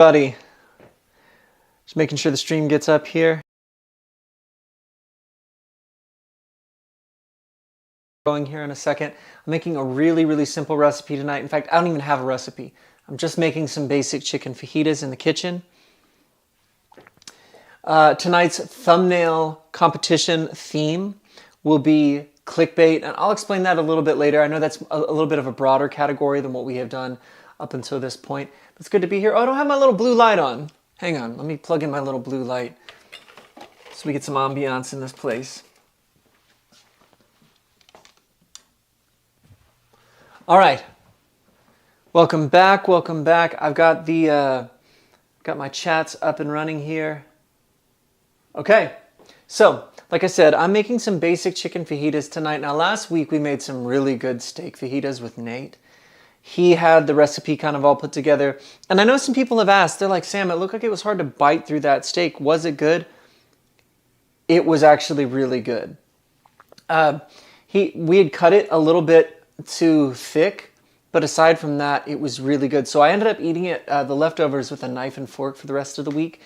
Buddy, just making sure the stream gets up here. Going here in a second. I'm making a really simple recipe tonight. In fact, I don't even have a recipe. I'm just making some basic chicken fajitas in the kitchen. Tonight's thumbnail competition theme will be clickbait, and I'll explain that a little bit later. I know that's a little bit of a broader category than what we have done up until this point. It's good to be here. Oh, I don't have my little blue light on. Hang on, let me plug in my little blue light so we get some ambiance in this place. All right, welcome back, welcome back. I've got got my chats up and running here. Okay, so like I said, I'm making some basic chicken fajitas tonight. Now last week we made some really good steak fajitas with Nate. He had the recipe kind of all put together. And I know some people have asked, they're like, Sam, it looked like it was hard to bite through that steak. Was it good? It was actually really good. We had cut it a little bit too thick, but aside from that, it was really good. So I ended up eating it, the leftovers, with a knife and fork for the rest of the week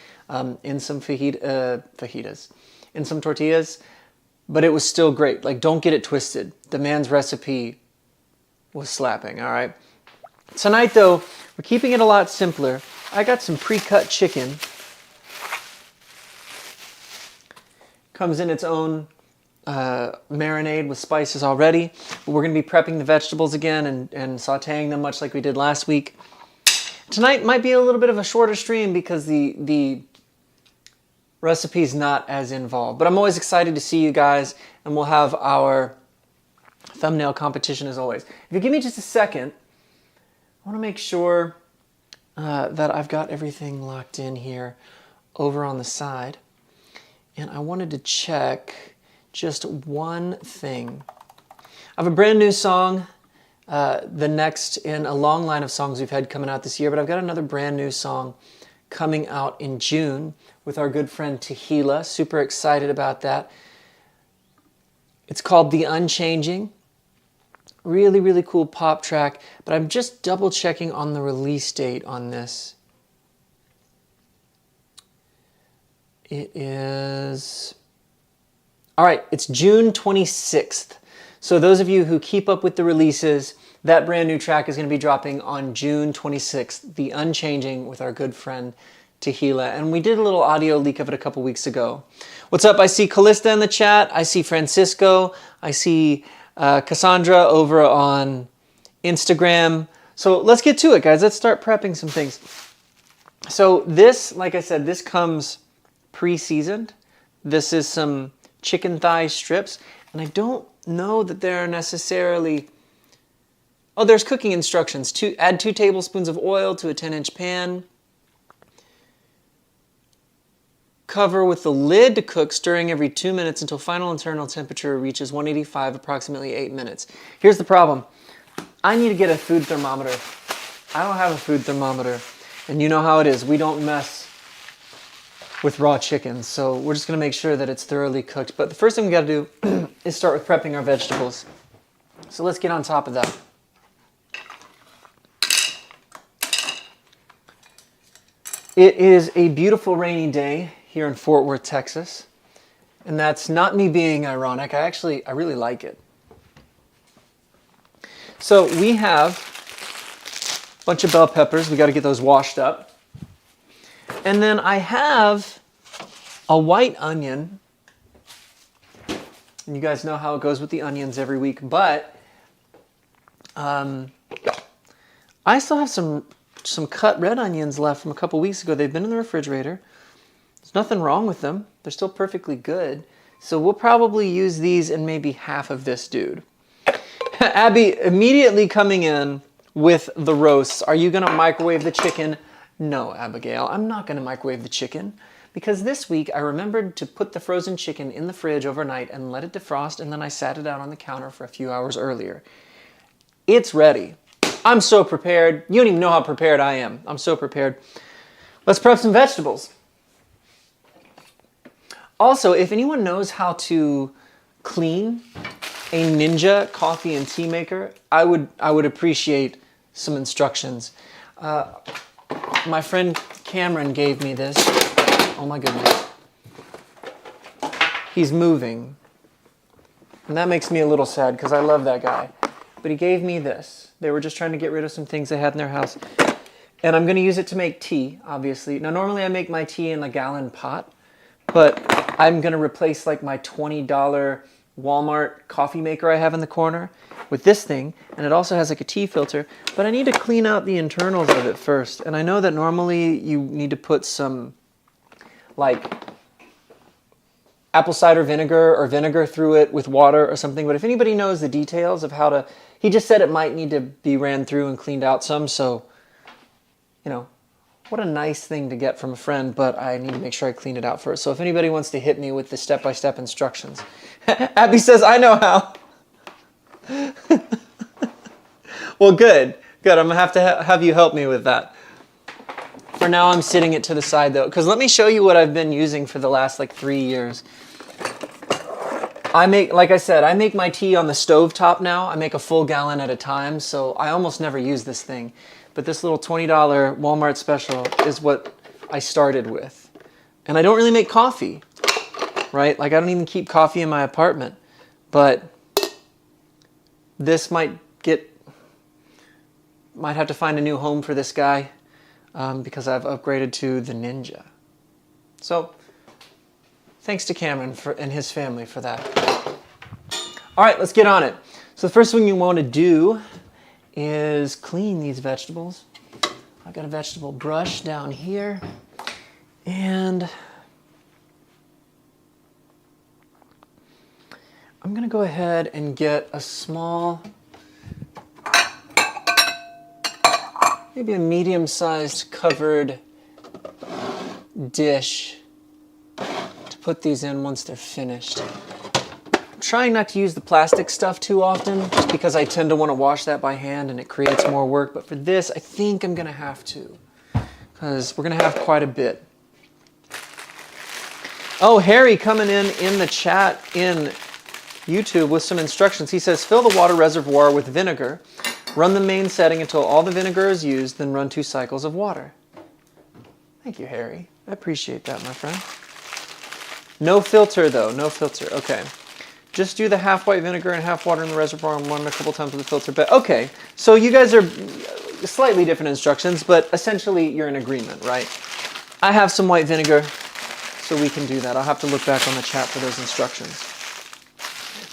in some fajitas, in some tortillas. But it was still great. Like, don't get it twisted. The man's recipe was slapping, all right? Tonight, though, we're keeping it a lot simpler. I got some pre-cut chicken. Comes in its own marinade with spices already. But we're going to be prepping the vegetables again and sauteing them much like we did last week. Tonight might be a little bit of a shorter stream because the recipe's not as involved. But I'm always excited to see you guys, and we'll have our thumbnail competition as always. If you give me just a second, I want to make sure that I've got everything locked in here over on the side. And I wanted to check just one thing. I have a brand new song, the next in a long line of songs we've had coming out this year, but I've got another brand new song coming out in June with our good friend Tehila. Super excited about that. It's called The Unchanging. Really cool pop track, but I'm just double checking on the release date on this. It is... All right, it's June 26th. So those of you who keep up with the releases, that brand new track is going to be dropping on June 26th, The Unchanging, with our good friend Tehila. And we did a little audio leak of it a couple weeks ago. What's up? I see Callista in the chat. I see Francisco. I see Cassandra over on Instagram. So let's get to it, guys. Let's start prepping some things. So this, like I said, this comes pre-seasoned. This is some chicken thigh strips, and I don't know that there are necessarily... Oh, there's cooking instructions. Add 2 tablespoons of oil to a 10-inch pan. Cover with the lid to cook, stirring every 2 minutes until final internal temperature reaches 185, approximately 8 minutes. Here's the problem. I need to get a food thermometer. I don't have a food thermometer, and you know how it is. We don't mess with raw chicken, so we're just going to make sure that it's thoroughly cooked. But the first thing we got to do is start with prepping our vegetables. So let's get on top of that. It is a beautiful rainy day here in Fort Worth, Texas. And that's not me being ironic. I really like it. So we have a bunch of bell peppers. We got to get those washed up. And then I have a white onion. And you guys know how it goes with the onions every week. But I still have some cut red onions left from a couple weeks ago. They've been in the refrigerator. There's nothing wrong with them. They're still perfectly good. So we'll probably use these in maybe half of this dude. Abby immediately coming in with the roasts. Are you going to microwave the chicken? No, Abigail, I'm not going to microwave the chicken because this week I remembered to put the frozen chicken in the fridge overnight and let it defrost, and then I sat it out on the counter for a few hours earlier. It's ready. I'm so prepared. You don't even know how prepared I am. I'm so prepared. Let's prep some vegetables. Also, if anyone knows how to clean a Ninja coffee and tea maker, I would appreciate some instructions. My friend Cameron gave me this. Oh my goodness. He's moving. And that makes me a little sad because I love that guy. But he gave me this. They were just trying to get rid of some things they had in their house. And I'm going to use it to make tea, obviously. Now, normally I make my tea in a gallon pot. But I'm going to replace like my $20 Walmart coffee maker I have in the corner with this thing. And it also has like a tea filter. But I need to clean out the internals of it first. And I know that normally you need to put some like apple cider vinegar or vinegar through it with water or something. But if anybody knows the details of how to... He just said it might need to be ran through and cleaned out some. So, you know, what a nice thing to get from a friend. But I need to make sure I clean it out first. So if anybody wants to hit me with the step-by-step instructions. Abby says, I know how. Well, good. Good. I'm going to have have you help me with that. For now, I'm sitting it to the side, though. Because let me show you what I've been using for the last, like, 3 years. Like I said, I make my tea on the stove top now. I make a full gallon at a time, so I almost never use this thing. But this little $20 Walmart special is what I started with. And I don't really make coffee, right? Like, I don't even keep coffee in my apartment. But this might have to find a new home for this guy. Because I've upgraded to the Ninja. So, thanks to Cameron and his family for that. All right, let's get on it. So the first thing you want to do is clean these vegetables. I've got a vegetable brush down here. And I'm going to go ahead and get a small... maybe a medium-sized covered dish to put these in once they're finished. I'm trying not to use the plastic stuff too often, just because I tend to want to wash that by hand and it creates more work. But for this, I think I'm going to have to, because we're going to have quite a bit. Oh, Harry coming in the chat in YouTube with some instructions. He says, fill the water reservoir with vinegar. Run the main setting until all the vinegar is used, then run 2 cycles of water. Thank you, Harry. I appreciate that, my friend. No filter, though. No filter. Okay. Just do the half white vinegar and half water in the reservoir and run a couple times with the filter. But okay, so you guys are slightly different instructions, but essentially you're in agreement, right? I have some white vinegar, so we can do that. I'll have to look back on the chat for those instructions.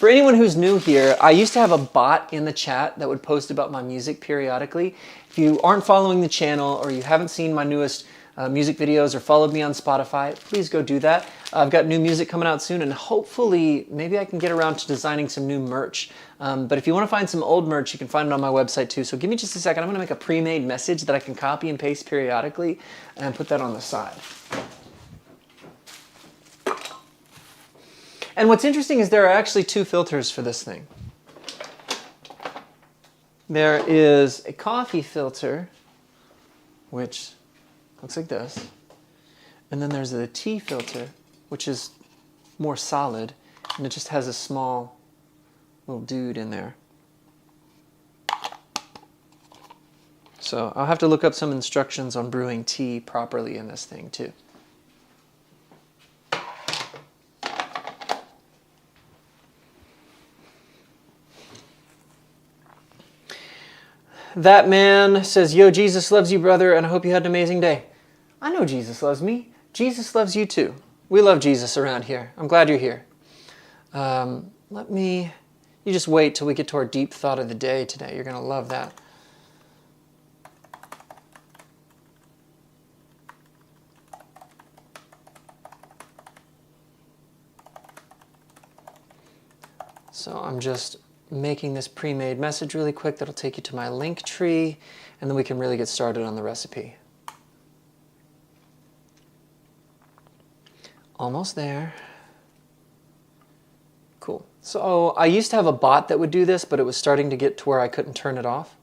For anyone who's new here, I used to have a bot in the chat that would post about my music periodically. If you aren't following the channel or you haven't seen my newest music videos or followed me on Spotify, please go do that. I've got new music coming out soon, and hopefully maybe I can get around to designing some new merch. But if you want to find some old merch, you can find it on my website too. So give me just a second. I'm going to make a pre-made message that I can copy and paste periodically and put that on the side. And what's interesting is there are actually 2 filters for this thing. There is a coffee filter, which looks like this. And then there's a tea filter, which is more solid, and it just has a small little dude in there. So I'll have to look up some instructions on brewing tea properly in this thing too. That man says, yo, Jesus loves you, brother, and I hope you had an amazing day. I know Jesus loves me. Jesus loves you too. We love Jesus around here. I'm glad you're here. You just wait till we get to our deep thought of the day today. You're going to love that. So I'm just making this pre-made message really quick that'll take you to my link tree, and then we can really get started on the recipe. Almost there. Cool. So I used to have a bot that would do this, but it was starting to get to where I couldn't turn it off.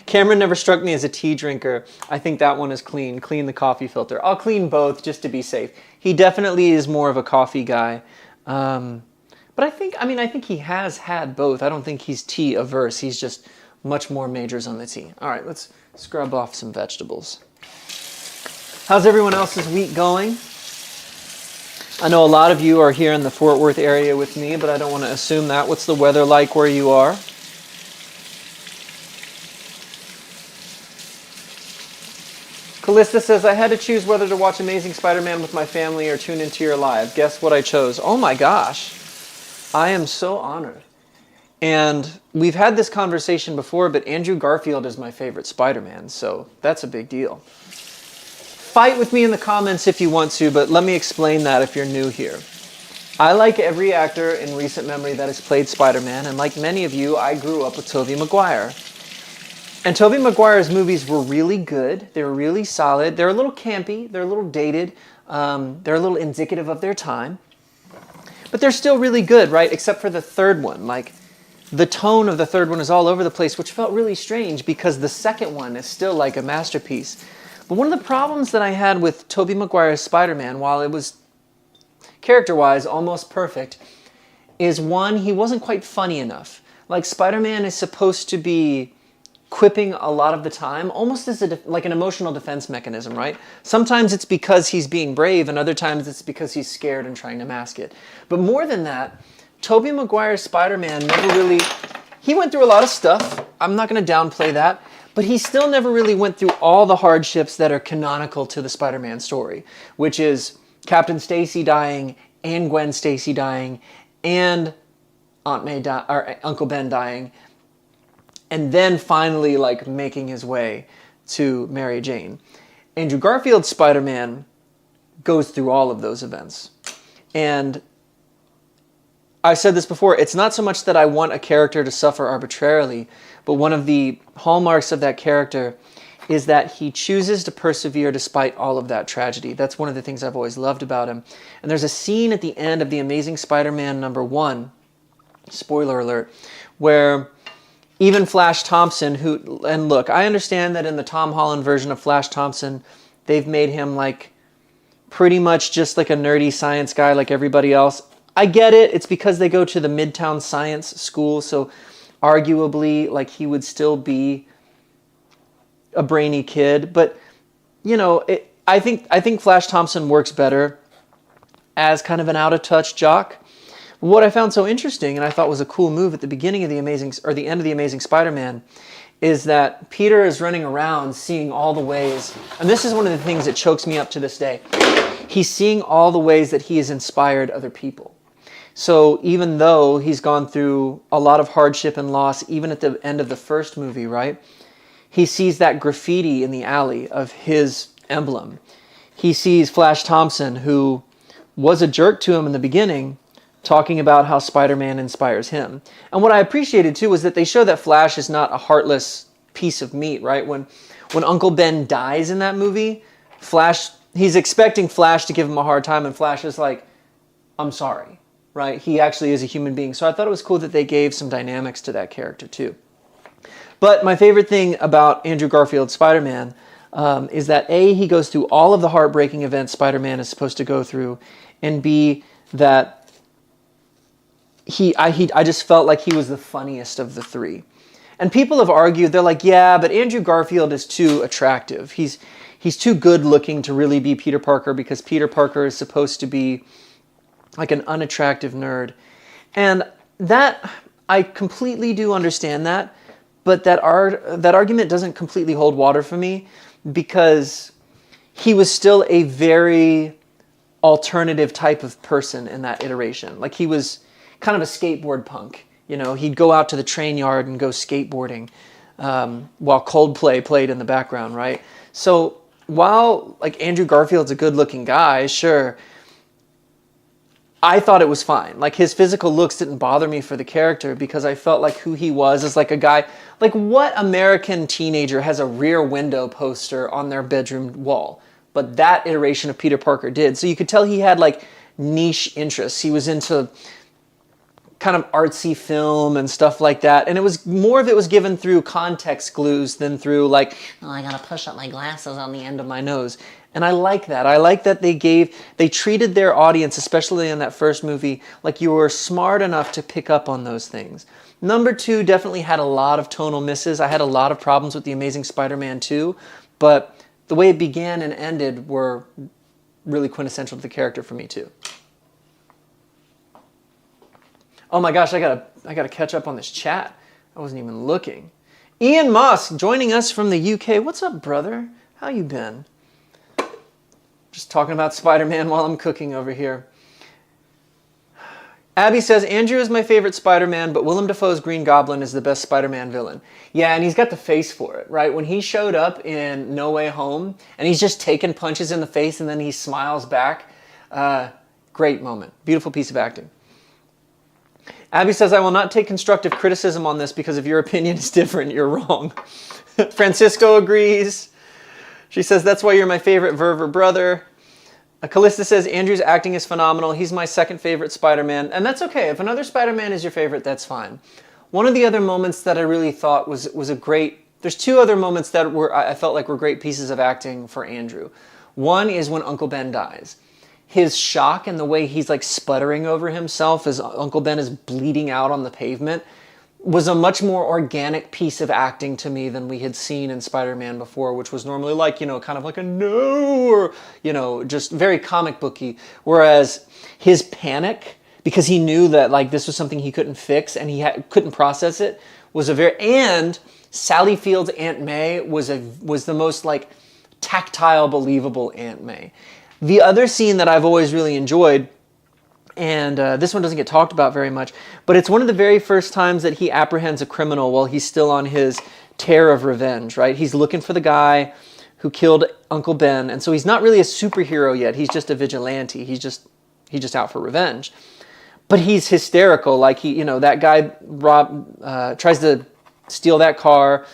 Cameron never struck me as a tea drinker. I think that one is clean. Clean the coffee filter. I'll clean both just to be safe. He definitely is more of a coffee guy. But I think he has had both. I don't think he's tea averse. He's just much more majors on the tea. All right, let's scrub off some vegetables. How's everyone else's week going? I know a lot of you are here in the Fort Worth area with me, but I don't want to assume that. What's the weather like where you are? Callista says, I had to choose whether to watch Amazing Spider-Man with my family or tune into your live. Guess what I chose? Oh my gosh. I am so honored. And we've had this conversation before, but Andrew Garfield is my favorite Spider-Man, so that's a big deal. Fight with me in the comments if you want to, but let me explain that if you're new here. I like every actor in recent memory that has played Spider-Man, and like many of you, I grew up with Tobey Maguire. And Tobey Maguire's movies were really good. They were really solid. They're a little campy. They're a little dated. They're a little indicative of their time. But they're still really good, right? Except for the third one. Like, the tone of the third one is all over the place, which felt really strange because the second one is still like a masterpiece. But one of the problems that I had with Tobey Maguire's Spider-Man, while it was character-wise almost perfect, is one, he wasn't quite funny enough. Like, Spider-Man is supposed to be quipping a lot of the time, almost as like an emotional defense mechanism, right? Sometimes it's because he's being brave, and other times it's because he's scared and trying to mask it. But more than that, Tobey Maguire's Spider-Man never really... He went through a lot of stuff. I'm not going to downplay that. But he still never really went through all the hardships that are canonical to the Spider-Man story, which is Captain Stacy dying, and Gwen Stacy dying, and Aunt May or Uncle Ben dying, and then finally like making his way to Mary Jane. Andrew Garfield's Spider-Man goes through all of those events. And I've said this before, it's not so much that I want a character to suffer arbitrarily, but one of the hallmarks of that character is that he chooses to persevere despite all of that tragedy. That's one of the things I've always loved about him. And there's a scene at the end of The Amazing Spider-Man #1, spoiler alert, where even Flash Thompson, and look, I understand that in the Tom Holland version of Flash Thompson, they've made him like pretty much just like a nerdy science guy like everybody else. I get it. It's because they go to the Midtown Science School, so arguably like he would still be a brainy kid. But, you know, I think Flash Thompson works better as kind of an out-of-touch jock. What I found so interesting, and I thought was a cool move at the beginning of the end of the Amazing Spider-Man, is that Peter is running around seeing all the ways, and this is one of the things that chokes me up to this day. He's seeing all the ways that he has inspired other people. So even though he's gone through a lot of hardship and loss, even at the end of the first movie, right? He sees that graffiti in the alley of his emblem. He sees Flash Thompson, who was a jerk to him in the beginning, talking about how Spider-Man inspires him. And what I appreciated too was that they show that Flash is not a heartless piece of meat, right? When Uncle Ben dies in that movie, he's expecting Flash to give him a hard time, and Flash is like, I'm sorry, right? He actually is a human being. So I thought it was cool that they gave some dynamics to that character too. But my favorite thing about Andrew Garfield's Spider-Man is that A, he goes through all of the heartbreaking events Spider-Man is supposed to go through, and B, that I just felt like he was the funniest of the three. And people have argued, they're like, yeah, but Andrew Garfield is too attractive. He's too good looking to really be Peter Parker, because Peter Parker is supposed to be like an unattractive nerd. And that, I completely do understand that, but that argument doesn't completely hold water for me, because he was still a very alternative type of person in that iteration. Like, he was kind of a skateboard punk. You know, he'd go out to the train yard and go skateboarding while Coldplay played in the background, right? So while like Andrew Garfield's a good-looking guy, sure, I thought it was fine. Like, his physical looks didn't bother me for the character, because I felt like who he was is like a guy, like what American teenager has a Rear Window poster on their bedroom wall? But that iteration of Peter Parker did. So you could tell he had like niche interests. He was into kind of artsy film and stuff like that. And it was more of it was given through context clues than through like, oh, I gotta push up my glasses on the end of my nose. And I like that. I like that they treated their audience, especially in that first movie, like you were smart enough to pick up on those things. #2 definitely had a lot of tonal misses. I had a lot of problems with The Amazing Spider-Man 2, but the way it began and ended were really quintessential to the character for me too. Oh my gosh, I gotta catch up on this chat. I wasn't even looking. Ian Moss joining us from the UK. What's up, brother? How you been? Just talking about Spider-Man while I'm cooking over here. Abby says, Andrew is my favorite Spider-Man, but Willem Dafoe's Green Goblin is the best Spider-Man villain. Yeah, and he's got the face for it, right? When he showed up in No Way Home, and he's just taking punches in the face, and then he smiles back. Great moment. Beautiful piece of acting. Abby says, I will not take constructive criticism on this because if your opinion is different, you're wrong. Francisco agrees. She says, that's why you're my favorite Verver brother. Callista says, Andrew's acting is phenomenal. He's my second favorite Spider-Man. And that's okay. If another Spider-Man is your favorite, that's fine. One of the other moments that I really thought was a great... There's two other moments that I felt like were great pieces of acting for Andrew. One is when Uncle Ben dies. His shock and the way he's like sputtering over himself as Uncle Ben is bleeding out on the pavement was a much more organic piece of acting to me than we had seen in Spider-Man before, which was normally like, you know, kind of like a no, or, you know, just very comic booky. Whereas his panic, because he knew that like this was something he couldn't fix and he couldn't process it, was a very, and Sally Field's Aunt May was the most like tactile, believable Aunt May. The other scene that I've always really enjoyed, and this one doesn't get talked about very much, but it's one of the very first times that he apprehends a criminal while he's still on his tear of revenge, right? He's looking for the guy who killed Uncle Ben, and so he's not really a superhero yet. He's just a vigilante. He's just out for revenge. But he's hysterical. Like he, you know, that guy tries to steal that car,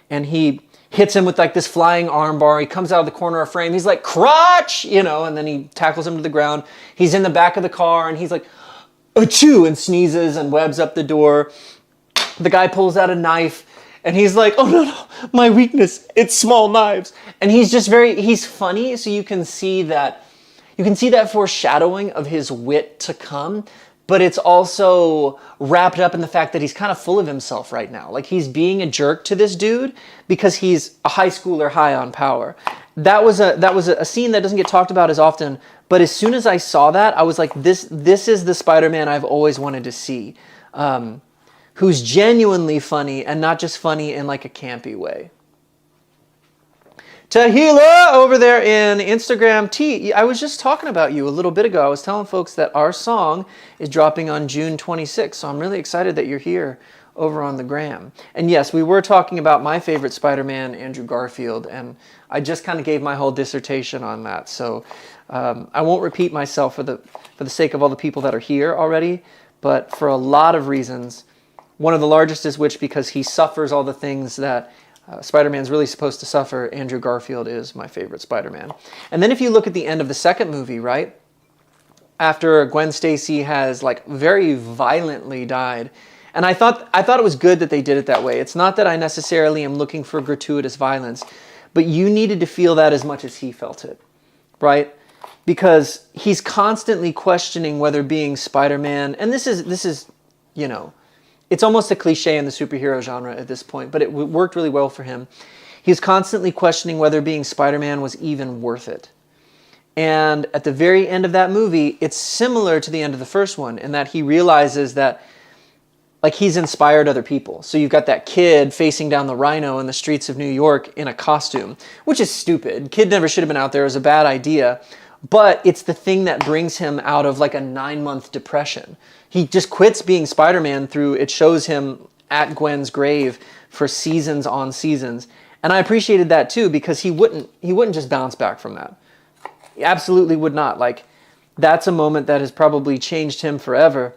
and he hits him with like this flying armbar. He comes out of the corner of frame. He's like, crotch, you know, and then he tackles him to the ground. He's in the back of the car and he's like, achoo, and sneezes and webs up the door. The guy pulls out a knife and he's like, oh no, my weakness, it's small knives. And he's just he's funny. So you can see that foreshadowing of his wit to come. But it's also wrapped up in the fact that he's kind of full of himself right now. Like he's being a jerk to this dude because he's a high schooler high on power. That was a scene that doesn't get talked about as often. But as soon as I saw that, I was like, this is the Spider-Man I've always wanted to see, who's genuinely funny and not just funny in like a campy way. Tahila over there in Instagram. T, I was just talking about you a little bit ago. I was telling folks that our song is dropping on June 26th, so I'm really excited that you're here over on the gram. And yes, we were talking about my favorite Spider-Man, Andrew Garfield, and I just kind of gave my whole dissertation on that. So I won't repeat myself for the sake of all the people that are here already, but for a lot of reasons. One of the largest is because he suffers all the things that Spider-Man's really supposed to suffer. Andrew Garfield is my favorite Spider-Man. And then if you look at the end of the second movie, right? After Gwen Stacy has like very violently died. And I thought it was good that they did it that way. It's not that I necessarily am looking for gratuitous violence, but you needed to feel that as much as he felt it, right? Because he's constantly questioning whether being Spider-Man, and this is, you know, it's almost a cliche in the superhero genre at this point, but it worked really well for him. He's constantly questioning whether being Spider-Man was even worth it. And at the very end of that movie, it's similar to the end of the first one in that he realizes that like he's inspired other people. So you've got that kid facing down the Rhino in the streets of New York in a costume, which is stupid. Kid never should have been out there. It was a bad idea. But it's the thing that brings him out of like a 9-month depression. He just quits being Spider-Man it shows him at Gwen's grave for seasons on seasons. And I appreciated that too, because he wouldn't just bounce back from that. He absolutely would not. Like, that's a moment that has probably changed him forever.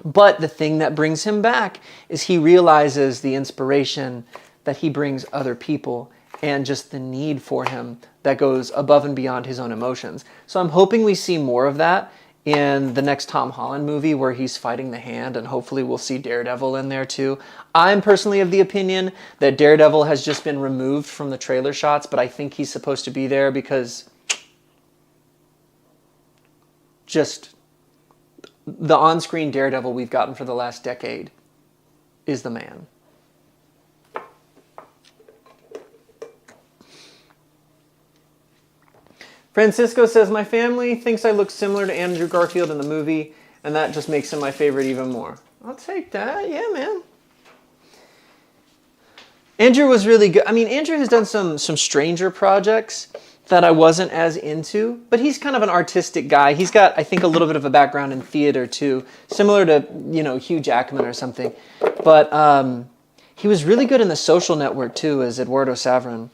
But the thing that brings him back is he realizes the inspiration that he brings other people and just the need for him that goes above and beyond his own emotions. So I'm hoping we see more of that in the next Tom Holland movie where he's fighting the Hand, and hopefully we'll see Daredevil in there too. I'm personally of the opinion that Daredevil has just been removed from the trailer shots, but I think he's supposed to be there because just the on-screen Daredevil we've gotten for the last decade is the man. Francisco says, my family thinks I look similar to Andrew Garfield in the movie, and that just makes him my favorite even more. I'll take that. Yeah, man. Andrew was really good. I mean, Andrew has done some stranger projects that I wasn't as into, but he's kind of an artistic guy. He's got, I think, a little bit of a background in theater too, similar to, Hugh Jackman or something. But he was really good in The Social Network too, as Eduardo Saverin.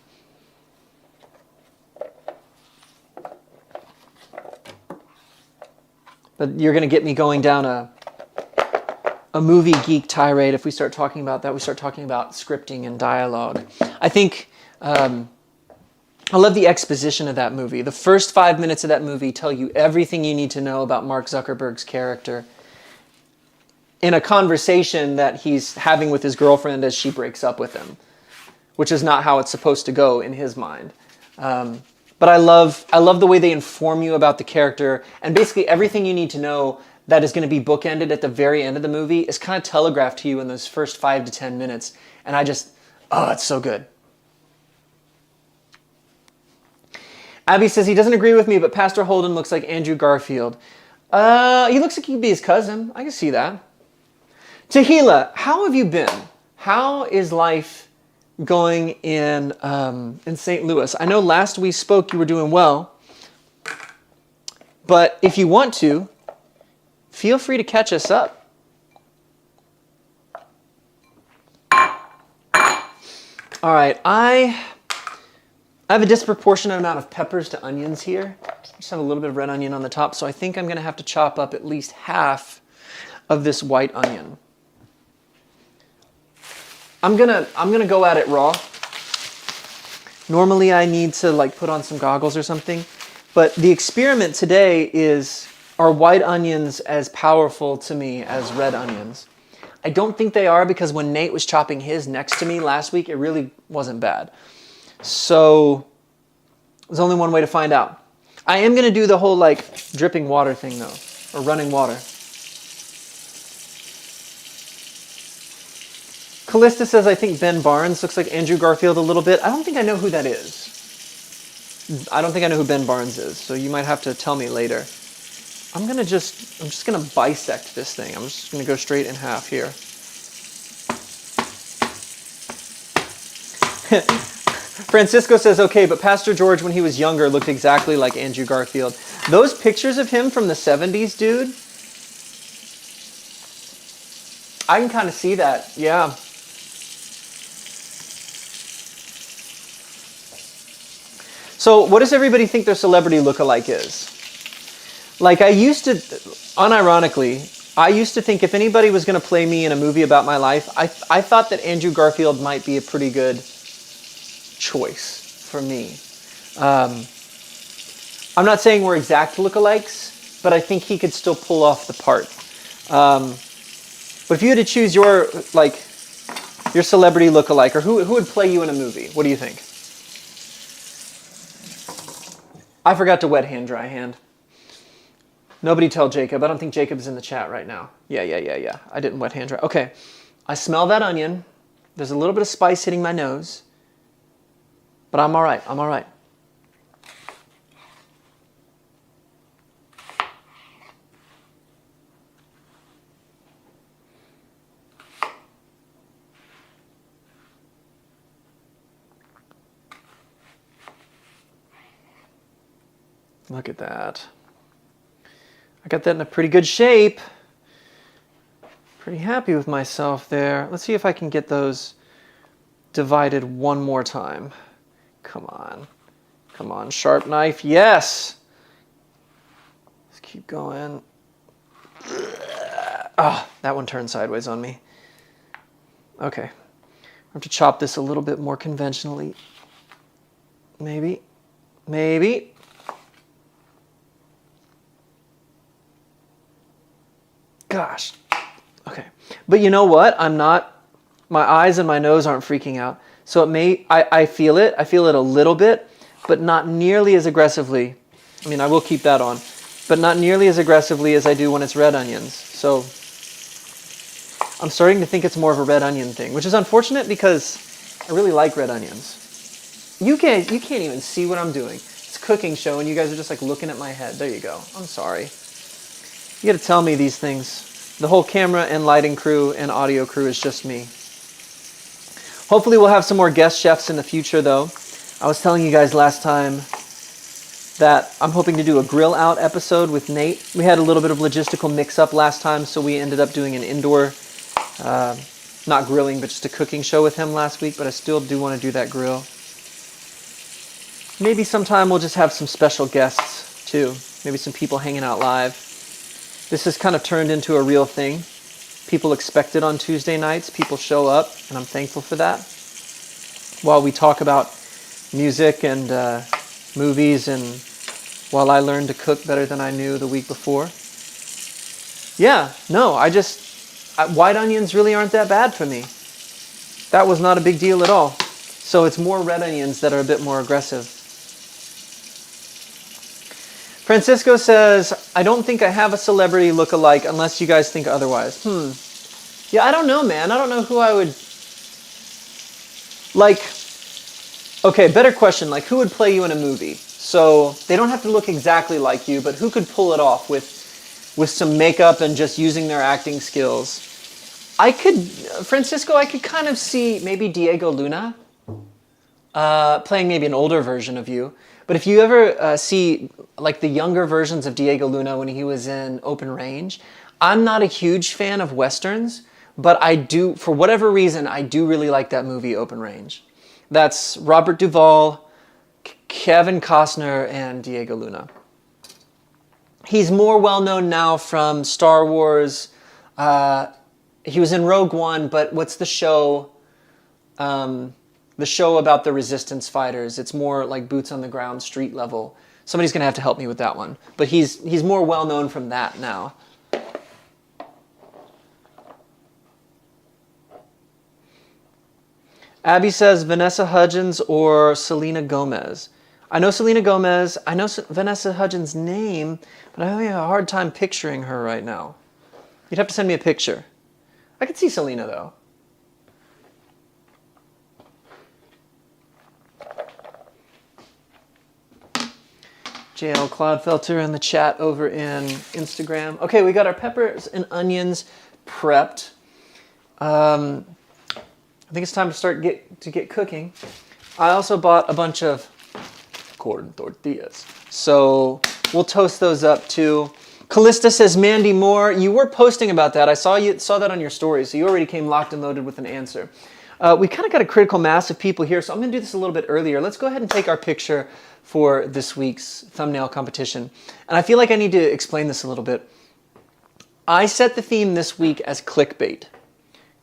But you're going to get me going down a movie geek tirade if we start talking about that. We start talking about scripting and dialogue. I think I love the exposition of that movie. The first 5 minutes of that movie tell you everything you need to know about Mark Zuckerberg's character in a conversation that he's having with his girlfriend as she breaks up with him, which is not how it's supposed to go in his mind. But I love the way they inform you about the character, and basically everything you need to know that is going to be bookended at the very end of the movie is kind of telegraphed to you in those first 5 to 10 minutes. And it's so good. Abby says he doesn't agree with me, but Pastor Holden looks like Andrew Garfield. He looks like he'd be his cousin. I can see that. Tahila, how have you been? How is life going in St. Louis? I know last we spoke you were doing well, but if you want to, feel free to catch us up. All right, I have a disproportionate amount of peppers to onions here. I just have a little bit of red onion on the top, so I think I'm going to have to chop up at least half of this white onion. I'm gonna go at it raw. Normally I need to put on some goggles or something, but the experiment today is, are white onions as powerful to me as red onions? I don't think they are, because when Nate was chopping his next to me last week, it really wasn't bad. So there's only one way to find out. I am gonna do the whole dripping water thing though, or running water. Callista says, I think Ben Barnes looks like Andrew Garfield a little bit. I don't think I know who that is. I don't think I know who Ben Barnes is, so you might have to tell me later. I'm just gonna bisect this thing. I'm just gonna go straight in half here. Francisco says, okay, but Pastor George when he was younger looked exactly like Andrew Garfield. Those pictures of him from the 70s, dude, I can kind of see that, yeah. So what does everybody think their celebrity lookalike is? I used to, unironically, I used to think if anybody was going to play me in a movie about my life, I thought that Andrew Garfield might be a pretty good choice for me. I'm not saying we're exact lookalikes, but I think he could still pull off the part. But if you had to choose your celebrity lookalike, or who would play you in a movie, what do you think? I forgot to wet hand, dry hand. Nobody tell Jacob. I don't think Jacob's in the chat right now. Yeah. I didn't wet hand dry. Okay. I smell that onion. There's a little bit of spice hitting my nose. But I'm all right. I'm all right. Look at that. I got that in a pretty good shape. Pretty happy with myself there. Let's see if I can get those divided one more time. Come on. Come on, sharp knife. Yes! Let's keep going. Ah, that one turned sideways on me. Okay. I have to chop this a little bit more conventionally. Maybe. Gosh. Okay. But you know what? My eyes and my nose aren't freaking out. So I feel it. I feel it a little bit, but not nearly as aggressively. I mean, I will keep that on, but not nearly as aggressively as I do when it's red onions. So I'm starting to think it's more of a red onion thing, which is unfortunate because I really like red onions. You can't even see what I'm doing. It's a cooking show, and you guys are just like looking at my head. There you go. I'm sorry. You got to tell me these things. The whole camera and lighting crew and audio crew is just me. Hopefully we'll have some more guest chefs in the future, though. I was telling you guys last time that I'm hoping to do a grill out episode with Nate. We had a little bit of logistical mix-up last time, so we ended up doing an indoor, not grilling, but just a cooking show with him last week, but I still do want to do that grill. Maybe sometime we'll just have some special guests, too. Maybe some people hanging out live. This has kind of turned into a real thing. People expect it on Tuesday nights. People show up, and I'm thankful for that. While we talk about music and movies, and while I learned to cook better than I knew the week before. Yeah, no, white onions really aren't that bad for me. That was not a big deal at all. So it's more red onions that are a bit more aggressive. Francisco says, I don't think I have a celebrity look-alike unless you guys think otherwise. Yeah, I don't know, man. I don't know who I would... Like, okay, better question. Like, who would play you in a movie? So they don't have to look exactly like you, but who could pull it off with some makeup and just using their acting skills? Francisco, I could kind of see maybe Diego Luna playing maybe an older version of you. But if you ever see like the younger versions of Diego Luna when he was in Open Range, I'm not a huge fan of Westerns, but I do, for whatever reason, I do really like that movie Open Range. That's Robert Duvall, Kevin Costner, and Diego Luna. He's more well-known now from Star Wars. He was in Rogue One, but what's the show? The show about the resistance fighters. It's more like boots on the ground, street level. Somebody's going to have to help me with that one. But he's more well-known from that now. Abby says Vanessa Hudgens or Selena Gomez. I know Selena Gomez. I know Vanessa Hudgens' name, but I'm having a hard time picturing her right now. You'd have to send me a picture. I could see Selena, though. JL Clodfelter in the chat over in Instagram. Okay, we got our peppers and onions prepped. I think it's time to start get cooking. I also bought a bunch of corn tortillas, so we'll toast those up too. Callista says, Mandy Moore, you were posting about that. I saw that on your story, so you already came locked and loaded with an answer. We kind of got a critical mass of people here, so I'm going to do this a little bit earlier. Let's go ahead and take our picture for this week's thumbnail competition. And I feel like I need to explain this a little bit. I set the theme this week as clickbait.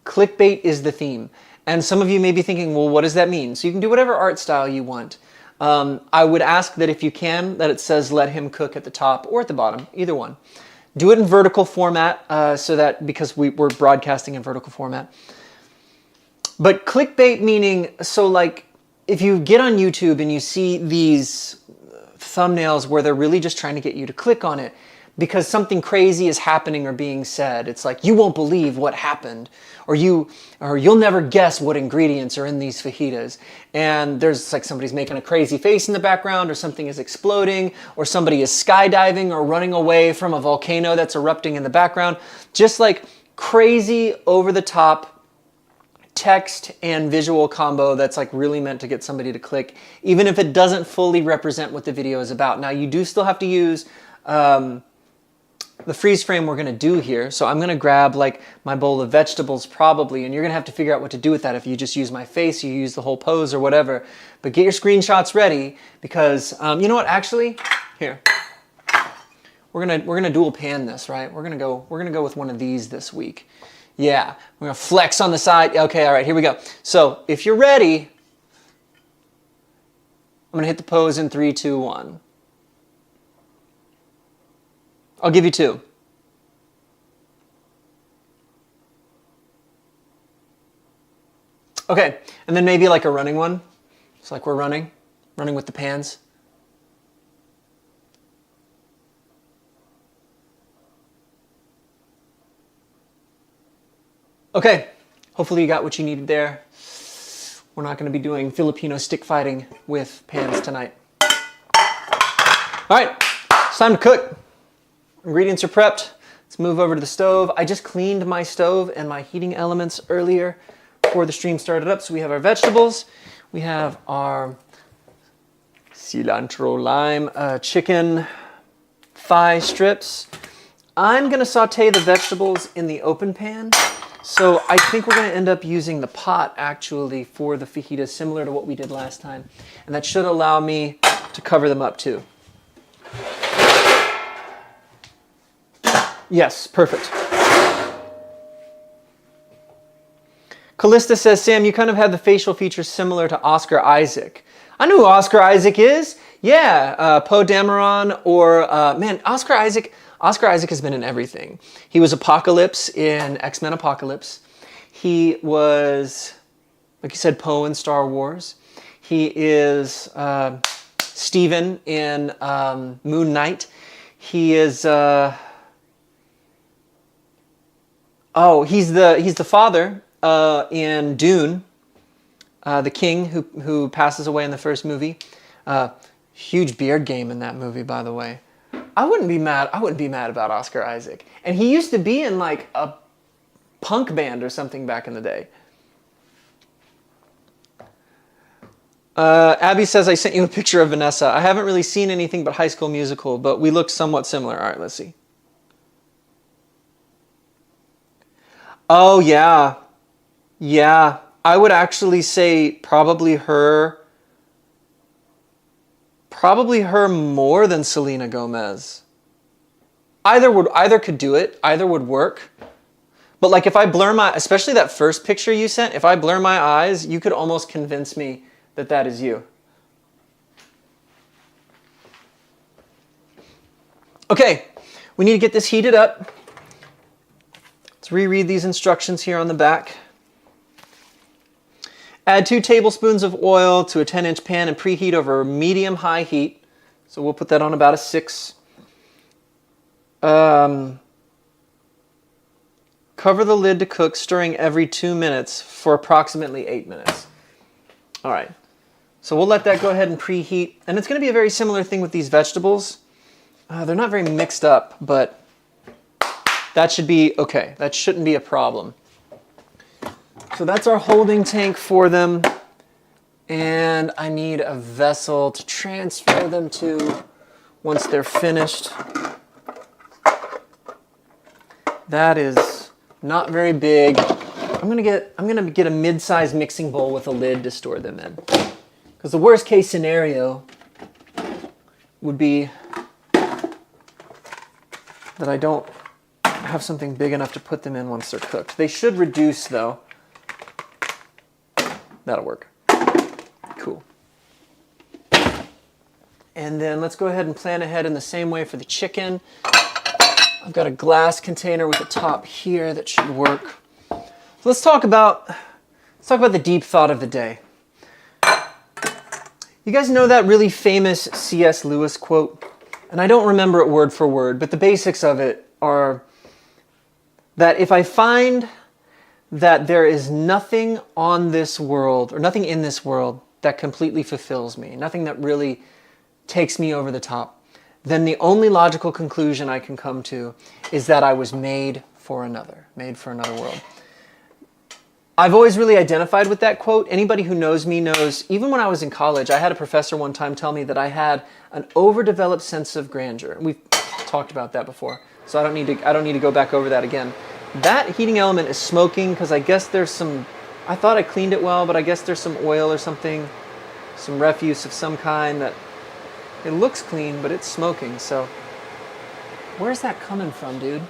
Clickbait is the theme. And some of you may be thinking, well, what does that mean? So you can do whatever art style you want. I would ask that if you can, that it says let him cook at the top or at the bottom, either one. Do it in vertical format, so that because we're broadcasting in vertical format. But clickbait meaning, so like, if you get on YouTube and you see these thumbnails where they're really just trying to get you to click on it because something crazy is happening or being said, it's like, you won't believe what happened, or you'll never guess what ingredients are in these fajitas. And there's like somebody's making a crazy face in the background, or something is exploding, or somebody is skydiving or running away from a volcano that's erupting in the background. Just like crazy, over the top text and visual combo that's like really meant to get somebody to click, even if it doesn't fully represent what the video is about. Now you do still have to use the freeze frame we're gonna do here. So I'm gonna grab like my bowl of vegetables probably, and you're gonna have to figure out what to do with that. If you just use my face, you use the whole pose or whatever, but get your screenshots ready because you know what, actually, here. We're gonna dual pan this, right? We're gonna go with one of these this week. Yeah, we're gonna flex on the side. Okay, all right, here we go. So if you're ready, I'm gonna hit the pose in 3, 2, 1. I'll give you 2. Okay, and then maybe like a running one. It's like we're running with the pans. Okay, hopefully you got what you needed there. We're not going to be doing Filipino stick fighting with pans tonight. All right, it's time to cook. Ingredients are prepped. Let's move over to the stove. I just cleaned my stove and my heating elements earlier before the stream started up. So we have our vegetables. We have our cilantro lime chicken thigh strips. I'm gonna saute the vegetables in the open pan. So I think we're gonna end up using the pot actually for the fajitas, similar to what we did last time. And that should allow me to cover them up too. Yes, perfect. Callista says, Sam, you kind of have the facial features similar to Oscar Isaac. I know who Oscar Isaac is. Yeah, Poe Dameron or, man, Oscar Isaac has been in everything. He was Apocalypse in X-Men Apocalypse. He was, like you said, Poe in Star Wars. He is Steven in Moon Knight. He is, he's the father in Dune, the king who passes away in the first movie. Huge beard game in that movie, by the way. I wouldn't be mad about Oscar Isaac. And he used to be in like a punk band or something back in the day. Abby says, I sent you a picture of Vanessa. I haven't really seen anything but High School Musical, but we look somewhat similar. All right, let's see. Oh, yeah. Yeah. I would actually say probably her more than Selena Gomez. Either could do it. Either would work. But like if I blur especially that first picture you sent, if I blur my eyes, you could almost convince me that that is you. Okay, we need to get this heated up. Let's reread these instructions here on the back. Add 2 tablespoons of oil to a 10-inch pan and preheat over medium-high heat. So we'll put that on about a 6. Cover the lid to cook, stirring every 2 minutes for approximately 8 minutes. All right, so we'll let that go ahead and preheat. And it's going to be a very similar thing with these vegetables. They're not very mixed up, but that should be okay. That shouldn't be a problem. So that's our holding tank for them. And I need a vessel to transfer them to once they're finished. That is not very big. I'm gonna get a mid-sized mixing bowl with a lid to store them in. Because the worst case scenario would be that I don't have something big enough to put them in once they're cooked. They should reduce though. That'll work. Cool. And then let's go ahead and plan ahead in the same way for the chicken. I've got a glass container with a top here that should work. So let's talk about the deep thought of the day. You guys know that really famous C.S. Lewis quote? And I don't remember it word for word, but the basics of it are that if I find that there is nothing on this world, or nothing in this world that completely fulfills me, nothing that really takes me over the top, then the only logical conclusion I can come to is that I was made for another world. I've always really identified with that quote. Anybody who knows me knows, even when I was in college, I had a professor one time tell me that I had an overdeveloped sense of grandeur. We've talked about that before, so I don't need to go back over that again. That heating element is smoking because I guess there's some, I thought I cleaned it well, but I guess there's some oil or something, some refuse of some kind that it looks clean, but it's smoking. So where's that coming from, dude?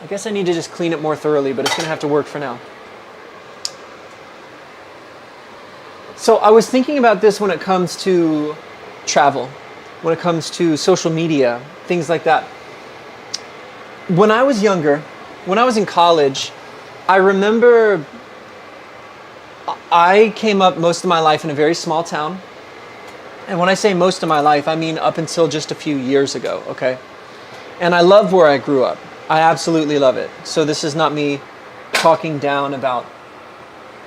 I guess I need to just clean it more thoroughly, but it's going to have to work for now. So I was thinking about this when it comes to travel, when it comes to social media, things like that. When I was younger, when I was in college, I remember I came up most of my life in a very small town. And when I say most of my life, I mean up until just a few years ago, okay? And I love where I grew up. I absolutely love it. So this is not me talking down about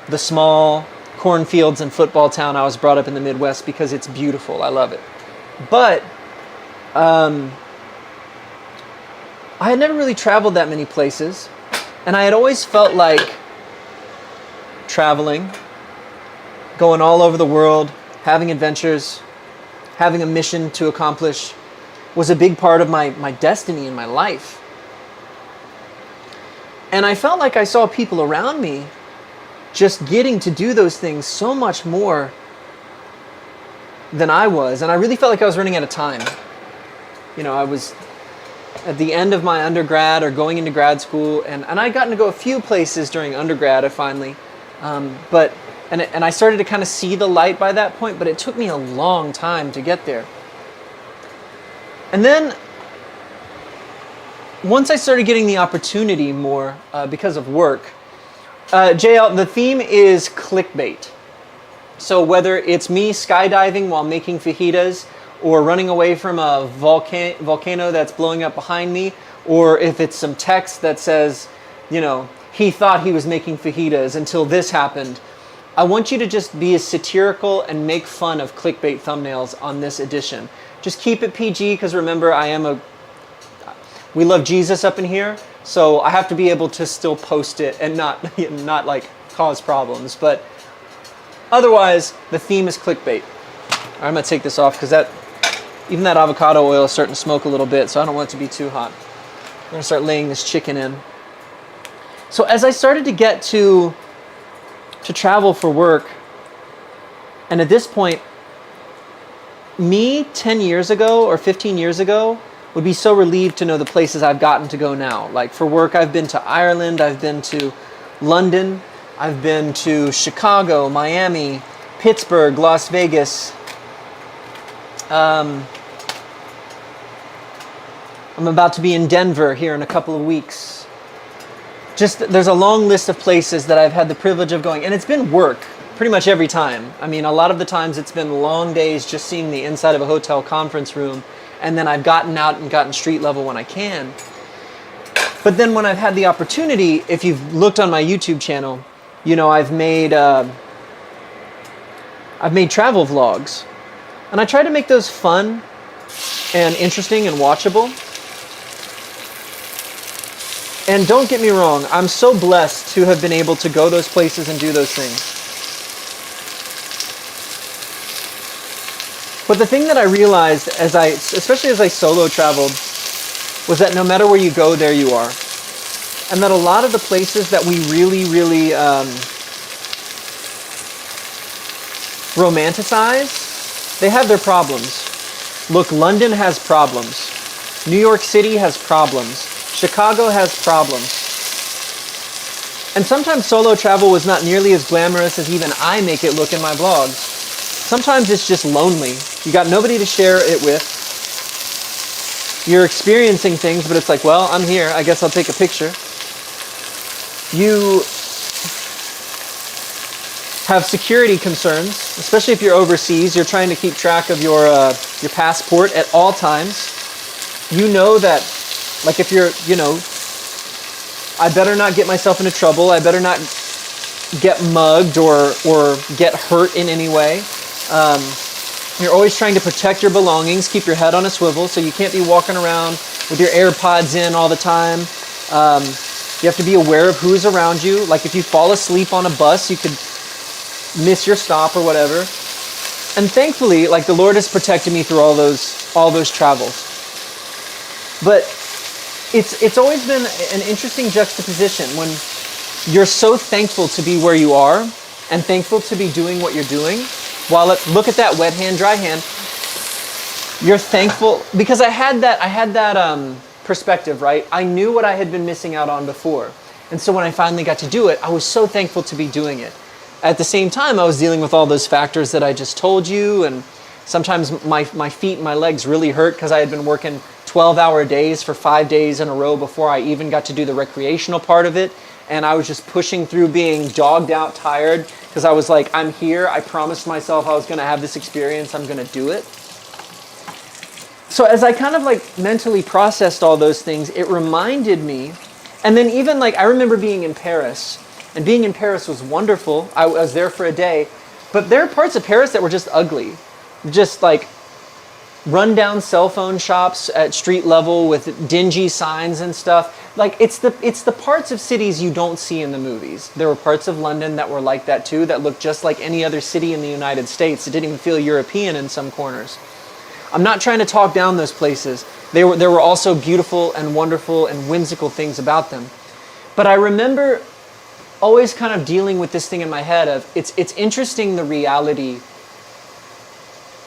the small cornfields and football town I was brought up in the Midwest, because it's beautiful. I love it. But I had never really traveled that many places, and I had always felt like traveling, going all over the world, having adventures, having a mission to accomplish was a big part of my destiny in my life. And I felt like I saw people around me just getting to do those things so much more than I was. And I really felt like I was running out of time. You know, I was at the end of my undergrad or going into grad school, and I'd gotten to go a few places during undergrad, I finally. But I started to kind of see the light by that point, but it took me a long time to get there. And then once I started getting the opportunity more because of work, JL, the theme is clickbait. So whether it's me skydiving while making fajitas, or running away from a volcano that's blowing up behind me, or if it's some text that says, you know, he thought he was making fajitas until this happened. I want you to just be as satirical and make fun of clickbait thumbnails on this edition. Just keep it PG, because remember, we love Jesus up in here, so I have to be able to still post it and not like cause problems. But otherwise, the theme is clickbait. All right, I'm gonna take this off because even that avocado oil is starting to smoke a little bit, so I don't want it to be too hot. I'm gonna start laying this chicken in. So as I started to get to travel for work, and at this point, me 10 years ago or 15 years ago would be so relieved to know the places I've gotten to go now. Like for work, I've been to Ireland, I've been to London, I've been to Chicago, Miami, Pittsburgh, Las Vegas. I'm about to be in Denver here in a couple of weeks. There's a long list of places that I've had the privilege of going, and it's been work pretty much every time. I mean, a lot of the times it's been long days just seeing the inside of a hotel conference room, and then I've gotten out and gotten street level when I can. But then when I've had the opportunity, if you've looked on my YouTube channel, you know, I've made travel vlogs. And I try to make those fun and interesting and watchable. And don't get me wrong, I'm so blessed to have been able to go those places and do those things. But the thing that I realized especially as I solo traveled, was that no matter where you go, there you are. And that a lot of the places that we really, really romanticize, they have their problems. Look, London has problems. New York City has problems. Chicago has problems. And sometimes solo travel was not nearly as glamorous as even I make it look in my vlogs. Sometimes it's just lonely. You got nobody to share it with. You're experiencing things, but it's like, well, I'm here. I guess I'll take a picture. You have security concerns, especially if you're overseas. You're trying to keep track of your passport at all times. You know that, like if you're, you know, I better not get myself into trouble. I better not get mugged or get hurt in any way. You're always trying to protect your belongings, keep your head on a swivel, so you can't be walking around with your AirPods in all the time. You have to be aware of who's around you. Like if you fall asleep on a bus, you could miss your stop or whatever. And thankfully, like the Lord has protected me through all those travels. But it's always been an interesting juxtaposition when you're so thankful to be where you are and thankful to be doing what you're doing. While look at that wet hand, dry hand. You're thankful because I had that perspective, right? I knew what I had been missing out on before. And so when I finally got to do it, I was so thankful to be doing it. At the same time, I was dealing with all those factors that I just told you, and sometimes my feet and my legs really hurt because I had been working 12-hour days for 5 days in a row before I even got to do the recreational part of it. And I was just pushing through being dogged out, tired, because I was like, I'm here. I promised myself I was going to have this experience. I'm going to do it. So as I kind of like mentally processed all those things, it reminded me, and then even like I remember being in Paris, and being in Paris was wonderful. I was there for a day, but there are parts of Paris that were just ugly. Just like rundown cell phone shops at street level with dingy signs and stuff. Like, it's the parts of cities you don't see in the movies. There were parts of London that were like that too, that looked just like any other city in the United States. It didn't even feel European in some corners. I'm not trying to talk down those places. There were also beautiful and wonderful and whimsical things about them. But I remember always kind of dealing with this thing in my head of, it's interesting, the reality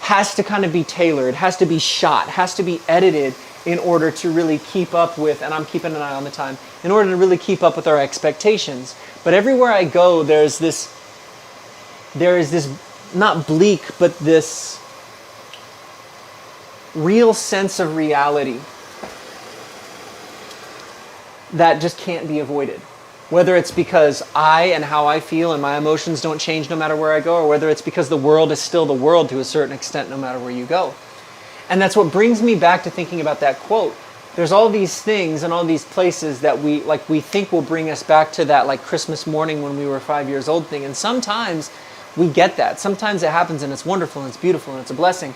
has to kind of be tailored, has to be shot, has to be edited in order to really keep up with, and I'm keeping an eye on the time, in order to really keep up with our expectations. But everywhere I go, there is this, not bleak, but this real sense of reality that just can't be avoided. Whether it's because I and how I feel and my emotions don't change no matter where I go, or whether it's because the world is still the world to a certain extent no matter where you go. And that's what brings me back to thinking about that quote. There's all these things and all these places that we think will bring us back to that like Christmas morning when we were 5 years old thing. And sometimes we get that. Sometimes it happens and it's wonderful and it's beautiful and it's a blessing.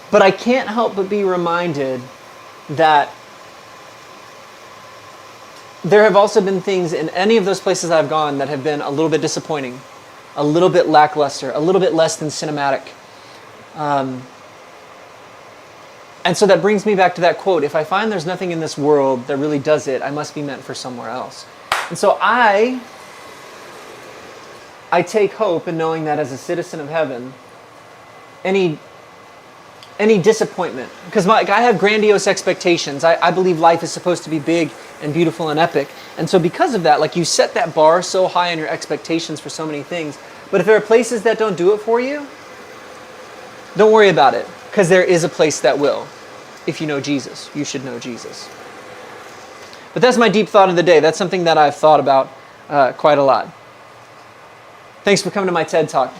But I can't help but be reminded that there have also been things in any of those places I've gone that have been a little bit disappointing, a little bit lackluster, a little bit less than cinematic. And so that brings me back to that quote, if I find there's nothing in this world that really does it, I must be meant for somewhere else. And so I take hope in knowing that as a citizen of heaven, any disappointment, because I have grandiose expectations. I believe life is supposed to be big and beautiful and epic. And so because of that, like, you set that bar so high in your expectations for so many things. But if there are places that don't do it for you, don't worry about it, because there is a place that will. If you know Jesus, you should know Jesus. But that's my deep thought of the day. That's something that I've thought about quite a lot. Thanks for coming to my TED Talk.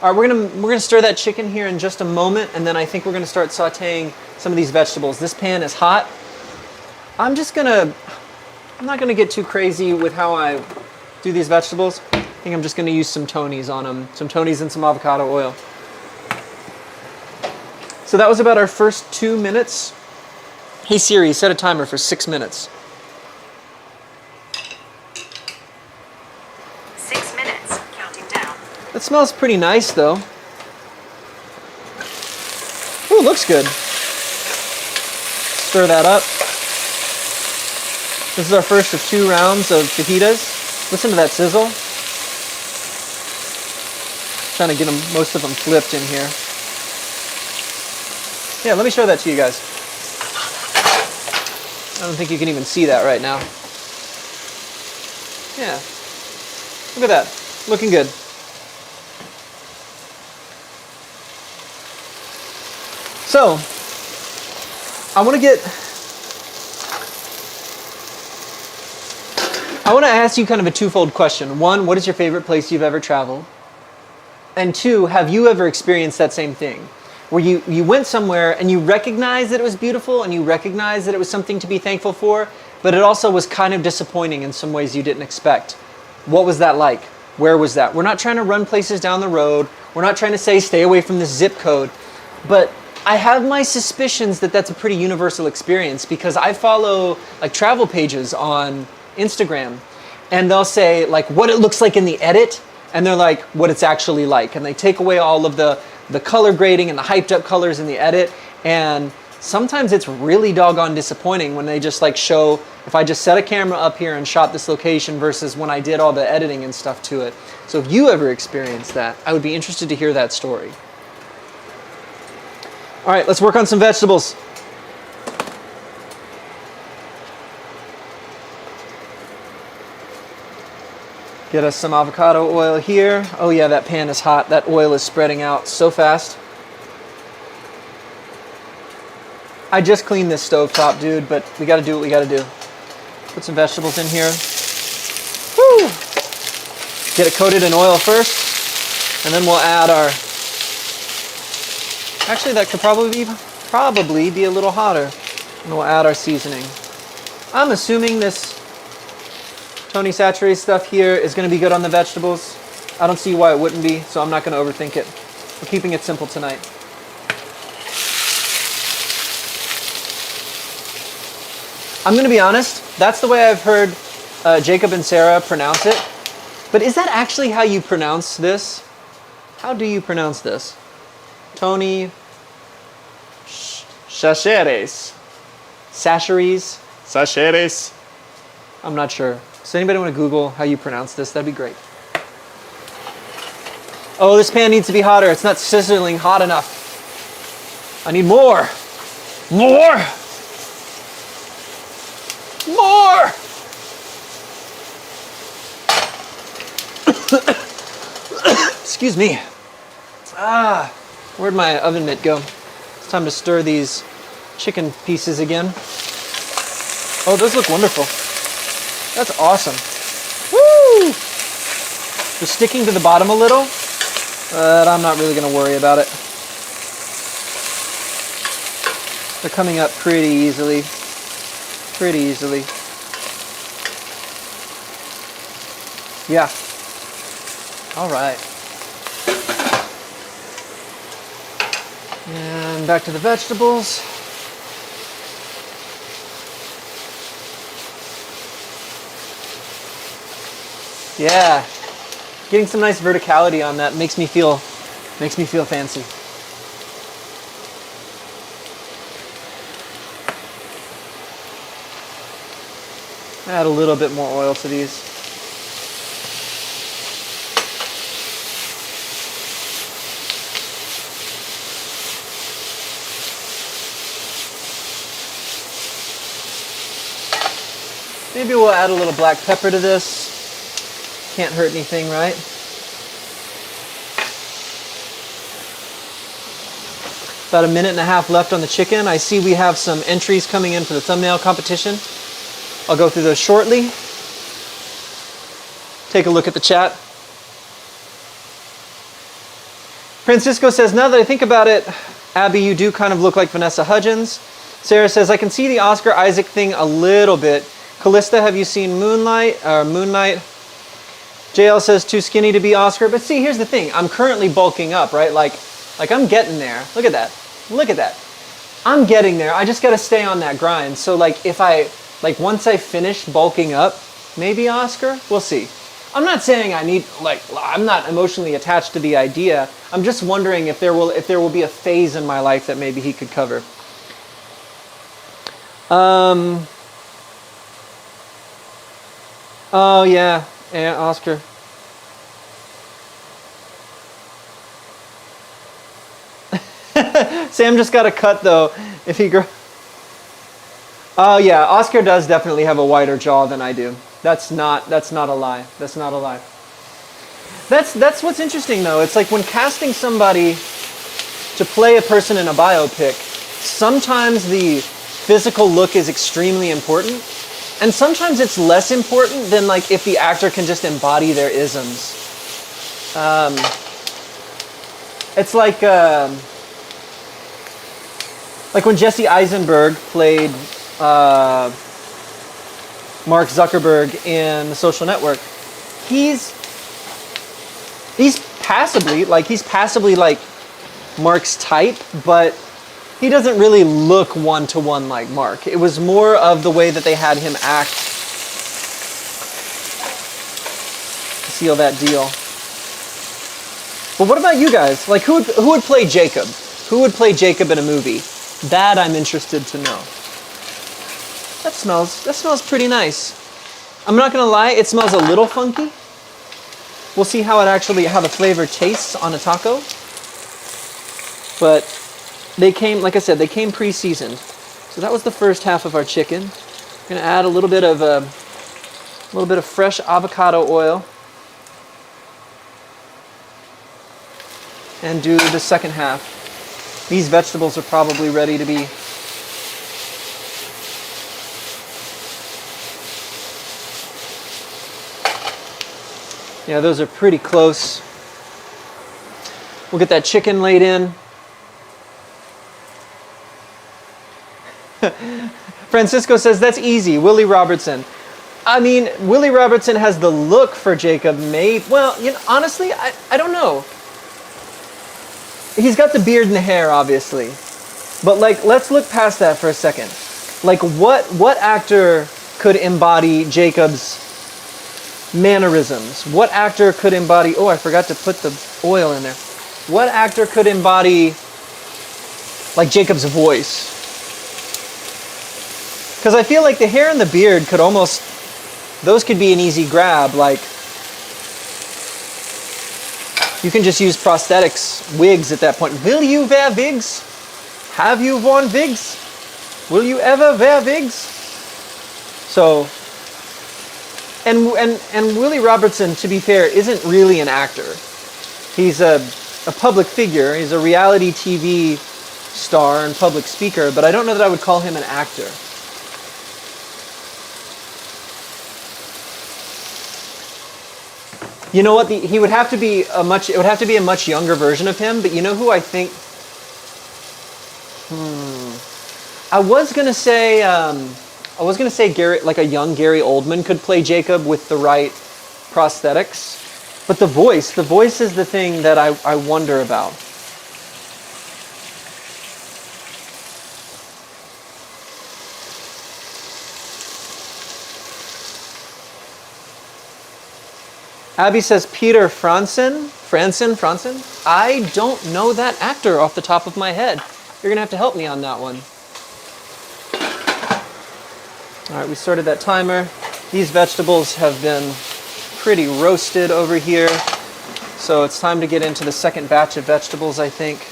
All right, we're gonna stir that chicken here in just a moment, and then I think we're gonna start sautéing some of these vegetables. This pan is hot. I'm not gonna get too crazy with how I do these vegetables. I think I'm just gonna use some Tonys on them, some Tonys and some avocado oil. So that was about our first 2 minutes. Hey Siri, set a timer for 6 minutes. 6 minutes, counting down. That smells pretty nice though. Ooh, looks good. Stir that up. This is our first of 2 rounds of fajitas. Listen to that sizzle. Trying to get most of them flipped in here. Yeah, let me show that to you guys. I don't think you can even see that right now. Yeah. Look at that. Looking good. So, I want to ask you kind of a twofold question. One, what is your favorite place you've ever traveled? And two, have you ever experienced that same thing? Where you went somewhere and you recognized that it was beautiful and you recognized that it was something to be thankful for, but it also was kind of disappointing in some ways you didn't expect. What was that like? Where was that? We're not trying to run places down the road. We're not trying to say stay away from this zip code. But I have my suspicions that that's a pretty universal experience, because I follow like travel pages on Instagram, and they'll say like what it looks like in the edit, and they're like what it's actually like, and they take away all of the color grading and the hyped up colors in the edit, and sometimes it's really doggone disappointing when they just like show, if I just set a camera up here and shot this location versus when I did all the editing and stuff to it. So if you ever experienced that, I would be interested to hear that story. All right, let's work on some vegetables. Get us some avocado oil here. Oh yeah, that pan is hot. That oil is spreading out so fast. I just cleaned this stovetop, dude, but we gotta do what we gotta do. Put some vegetables in here. Woo! Get it coated in oil first, and then we'll add our... Actually, that could probably be a little hotter. And we'll add our seasoning. I'm assuming this Tony saturated stuff here is going to be good on the vegetables. I don't see why it wouldn't be, so I'm not going to overthink it. We're keeping it simple tonight. I'm going to be honest, that's the way I've heard Jacob and Sarah pronounce it. But is that actually how you pronounce this? How do you pronounce this? Tony Chacheres. Sacheres? Sacheres? I'm not sure. Does anybody want to Google how you pronounce this? That'd be great. Oh, this pan needs to be hotter. It's not sizzling hot enough. I need more. More! More! Excuse me. Where'd my oven mitt go? It's time to stir these chicken pieces again. Oh, those look wonderful. That's awesome. Woo! They're sticking to the bottom a little, but I'm not really going to worry about it. They're coming up pretty easily. Pretty easily. Yeah. All right. And back to the vegetables. Yeah. Getting some nice verticality on that makes me feel fancy. Add a little bit more oil to these. Maybe we'll add a little black pepper to this. Can't hurt anything, right? About a minute and a half left on the chicken. I see we have some entries coming in for the thumbnail competition. I'll go through those shortly. Take a look at the chat. Francisco says, now that I think about it, Abby, you do kind of look like Vanessa Hudgens. Sarah says, I can see the Oscar Isaac thing a little bit. Callista, have you seen Moon Knight? JL says, too skinny to be Oscar. But see, here's the thing. I'm currently bulking up, right? Like I'm getting there. Look at that. Look at that. I'm getting there. I just got to stay on that grind. So once I finish bulking up, maybe Oscar, we'll see. I'm not saying I'm not emotionally attached to the idea. I'm just wondering if there will be a phase in my life that maybe he could cover. Oh yeah, Oscar. Sam just got a cut though. If he Oh yeah, Oscar does definitely have a wider jaw than I do. That's not a lie. That's not a lie. That's what's interesting though. It's like when casting somebody to play a person in a biopic, sometimes the physical look is extremely important, and sometimes it's less important than like if the actor can just embody their isms. It's like when Jesse Eisenberg played Mark Zuckerberg in The Social Network. He's passably like Mark's type, but he doesn't really look one-to-one like Mark. It was more of the way that they had him act to seal that deal. But what about you guys? Like who would play Jacob? Who would play Jacob in a movie? That I'm interested to know. That smells pretty nice. I'm not gonna lie, it smells a little funky. We'll see how the flavor tastes on a taco. But they came, like I said, they came pre-seasoned. So that was the first half of our chicken. We're gonna add a little bit of fresh avocado oil. And do the second half. These vegetables are probably ready to be yeah, those are pretty close. We'll get that chicken laid in. Francisco says, that's easy. Willie Robertson. I mean, Willie Robertson has the look for Jacob May. Well, honestly, I don't know. He's got the beard and the hair, obviously. But let's look past that for a second. Like what actor could embody Jacob's mannerisms? What actor could embody, oh, I forgot to put the oil in there. What actor could embody like Jacob's voice? Because I feel like the hair and the beard could almost, those could be an easy grab. Like, you can just use prosthetics, wigs at that point. Will you wear wigs? Have you worn wigs? Will you ever wear wigs? So, and Willie Robertson, to be fair, isn't really an actor. He's a public figure. He's a reality TV star and public speaker, but I don't know that I would call him an actor. You know what? He would have to be it would have to be a much younger version of him. But you know who I think? I was gonna say Gary, like a young Gary Oldman could play Jacob with the right prosthetics. But the voice is the thing that I wonder about. Abby says Peter Franzen. I don't know that actor off the top of my head. You're going to have to help me on that one. All right, we started that timer. These vegetables have been pretty roasted over here. So it's time to get into the second batch of vegetables, I think.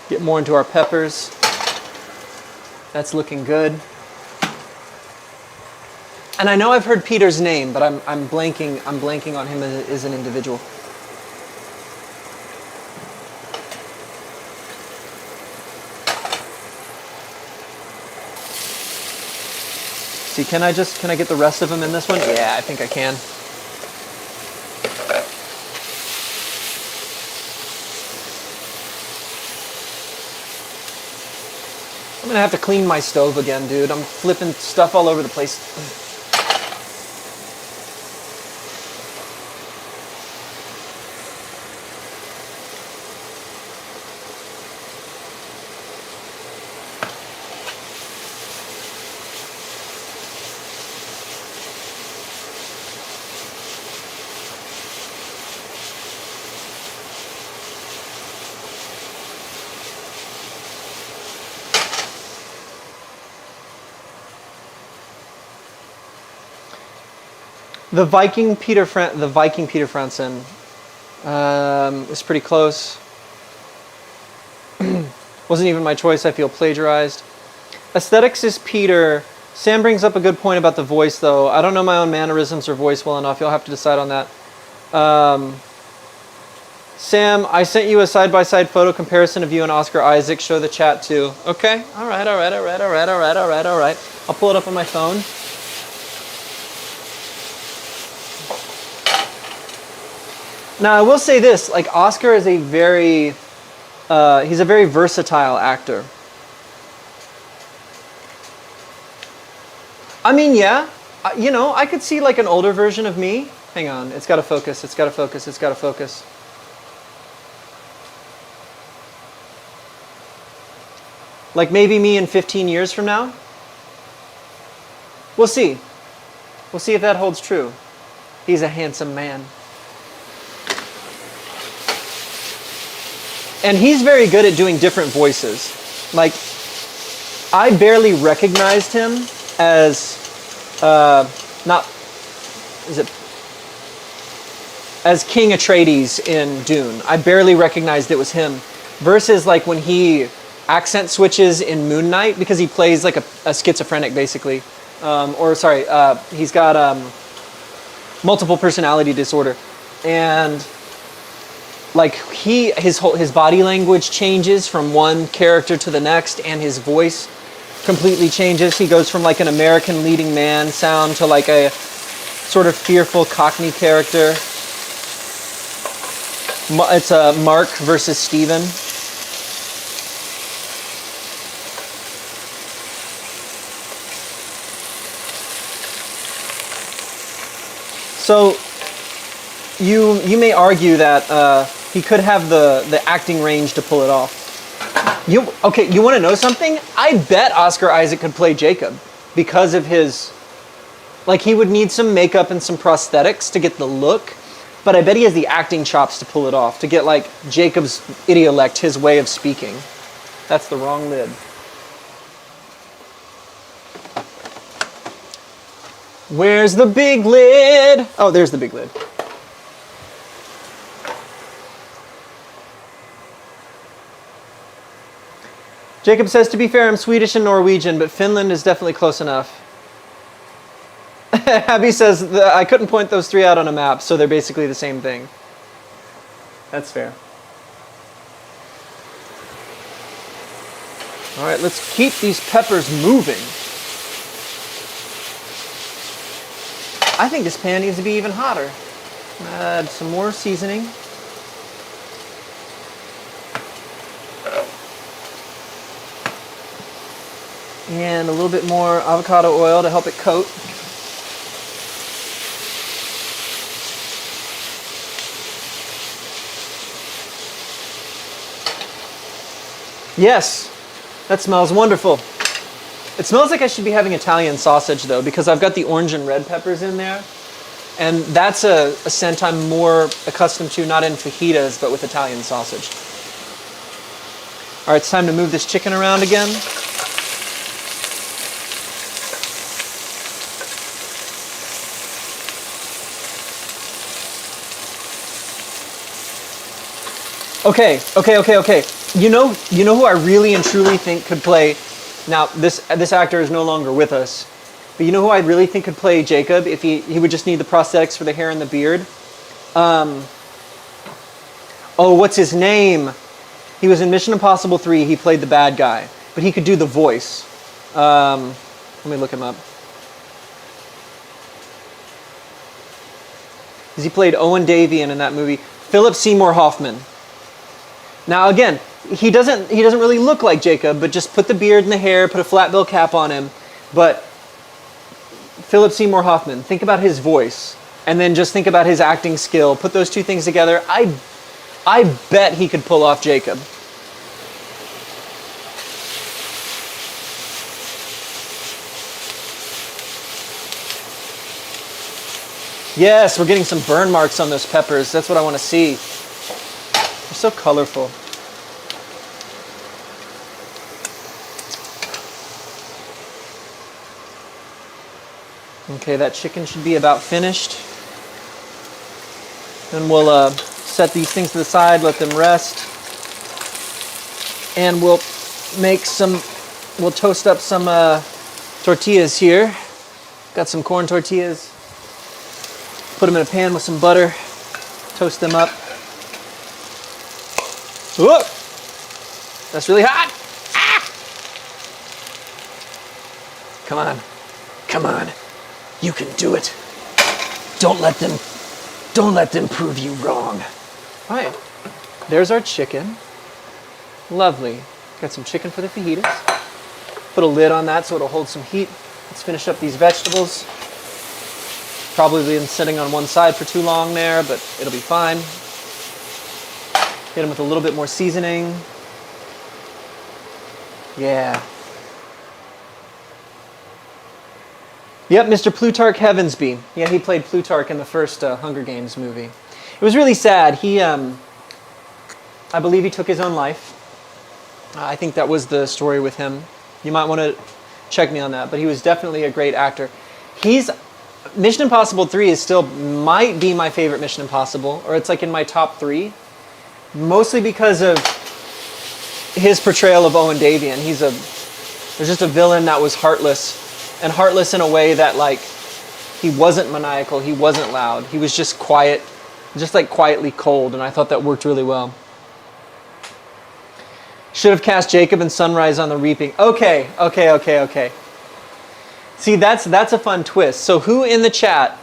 Get more into our peppers. That's looking good. And I know I've heard Peter's name, but I'm blanking on him as an individual. See, can I get the rest of them in this one? Yeah, I think I can. I'm gonna have to clean my stove again, dude. I'm flipping stuff all over the place. The Viking Peter Franzen is pretty close. Wasn't even my choice. I feel plagiarized. Aesthetics is Peter. Sam brings up a good point about the voice, though. I don't know my own mannerisms or voice well enough. You'll have to decide on that. Sam, I sent you a side-by-side photo comparison of you and Oscar Isaac. Show the chat too. Okay. All right. I'll pull it up on my phone. Now, I will say this, like, Oscar is he's a very versatile actor. I mean, yeah, I could see, like, an older version of me. Hang on, it's gotta focus. Like, maybe me in 15 years from now? We'll see. We'll see if that holds true. He's a handsome man. And he's very good at doing different voices. Like, I barely recognized him as, as King Atreides in Dune. I barely recognized it was him. Versus, like, when he accent switches in Moon Knight, because he plays like a schizophrenic, basically. He's got multiple personality disorder. And like his body language changes from one character to the next, and his voice completely changes. He goes from like an American leading man sound to like a sort of fearful Cockney character. It's Mark versus Steven. So you may argue that he could have the acting range to pull it off. You want to know something? I bet Oscar Isaac could play Jacob because of his, like, he would need some makeup and some prosthetics to get the look, but I bet he has the acting chops to pull it off, to get like Jacob's idiolect, his way of speaking. That's the wrong lid. Where's the big lid? Oh, there's the big lid. Jacob says, to be fair, I'm Swedish and Norwegian, but Finland is definitely close enough. Abby says, I couldn't point those three out on a map, so they're basically the same thing. That's fair. All right, let's keep these peppers moving. I think this pan needs to be even hotter. Add some more seasoning. And a little bit more avocado oil to help it coat. Yes, that smells wonderful. It smells like I should be having Italian sausage though, because I've got the orange and red peppers in there. And that's a scent I'm more accustomed to, not in fajitas, but with Italian sausage. All right, it's time to move this chicken around again. Okay. You know who I really and truly think could play. Now this actor is no longer with us, but you know who I really think could play Jacob if he would just need the prosthetics for the hair and the beard. Oh, what's his name? He was in Mission Impossible 3. He played the bad guy, but he could do the voice. Let me look him up. He played Owen Davian in that movie. Philip Seymour Hoffman. Now again, he doesn't really look like Jacob, but just put the beard and the hair, put a flat bill cap on him. But Philip Seymour Hoffman, think about his voice, and then just think about his acting skill. Put those two things together. I bet he could pull off Jacob. Yes, we're getting some burn marks on those peppers. That's what I want to see. They're so colorful. Okay, that chicken should be about finished. Then we'll set these things to the side, let them rest. And we'll toast up some tortillas here. Got some corn tortillas. Put them in a pan with some butter. Toast them up. Whoa! That's really hot! Ah! Come on. You can do it. Don't let them prove you wrong. All right, there's our chicken. Lovely. Got some chicken for the fajitas. Put a lid on that so it'll hold some heat. Let's finish up these vegetables. Probably been sitting on one side for too long there, but it'll be fine. Hit them with a little bit more seasoning. Yeah. Yep, Mr. Plutarch Heavensby. Yeah, he played Plutarch in the first Hunger Games movie. It was really sad. I believe he took his own life. I think that was the story with him. You might want to check me on that, but he was definitely a great actor. Mission Impossible 3 might be my favorite Mission Impossible, or it's like in my top 3. Mostly because of his portrayal of Owen Davian. There's just a villain that was heartless. And heartless in a way that, like, he wasn't maniacal, he wasn't loud. He was just quiet, just like quietly cold, and I thought that worked really well. Should have cast Jacob in Sunrise on the Reaping. Okay. See, that's a fun twist. So who in the chat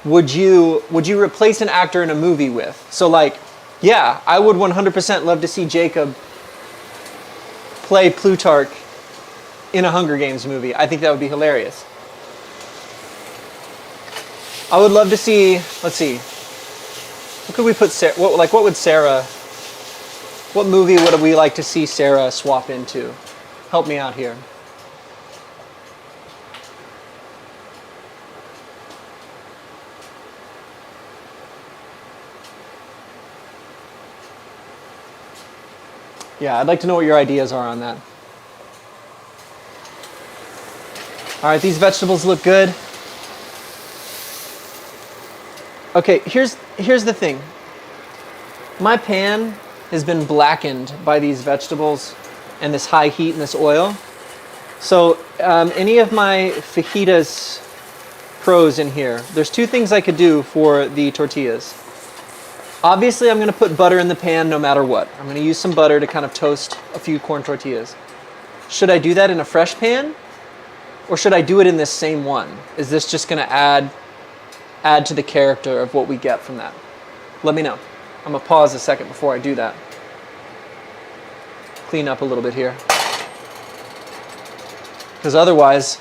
would you replace an actor in a movie with? So like, yeah, I would 100% love to see Jacob play Plutarch in a Hunger Games movie. I think that would be hilarious. I would love to see, let's see, what could we put, what would Sarah What movie would we like to see Sarah swap into? Help me out here. Yeah, I'd like to know what your ideas are on that. All right, these vegetables look good. Okay, here's the thing. My pan has been blackened by these vegetables and this high heat and this oil. So any of my fajitas pros in here, there's two things I could do for the tortillas. Obviously, I'm going to put butter in the pan no matter what. I'm going to use some butter to kind of toast a few corn tortillas. Should I do that in a fresh pan? Or should I do it in this same one? Is this just going to add to the character of what we get from that? Let me know. I'm going to pause a second before I do that. Clean up a little bit here. Because otherwise,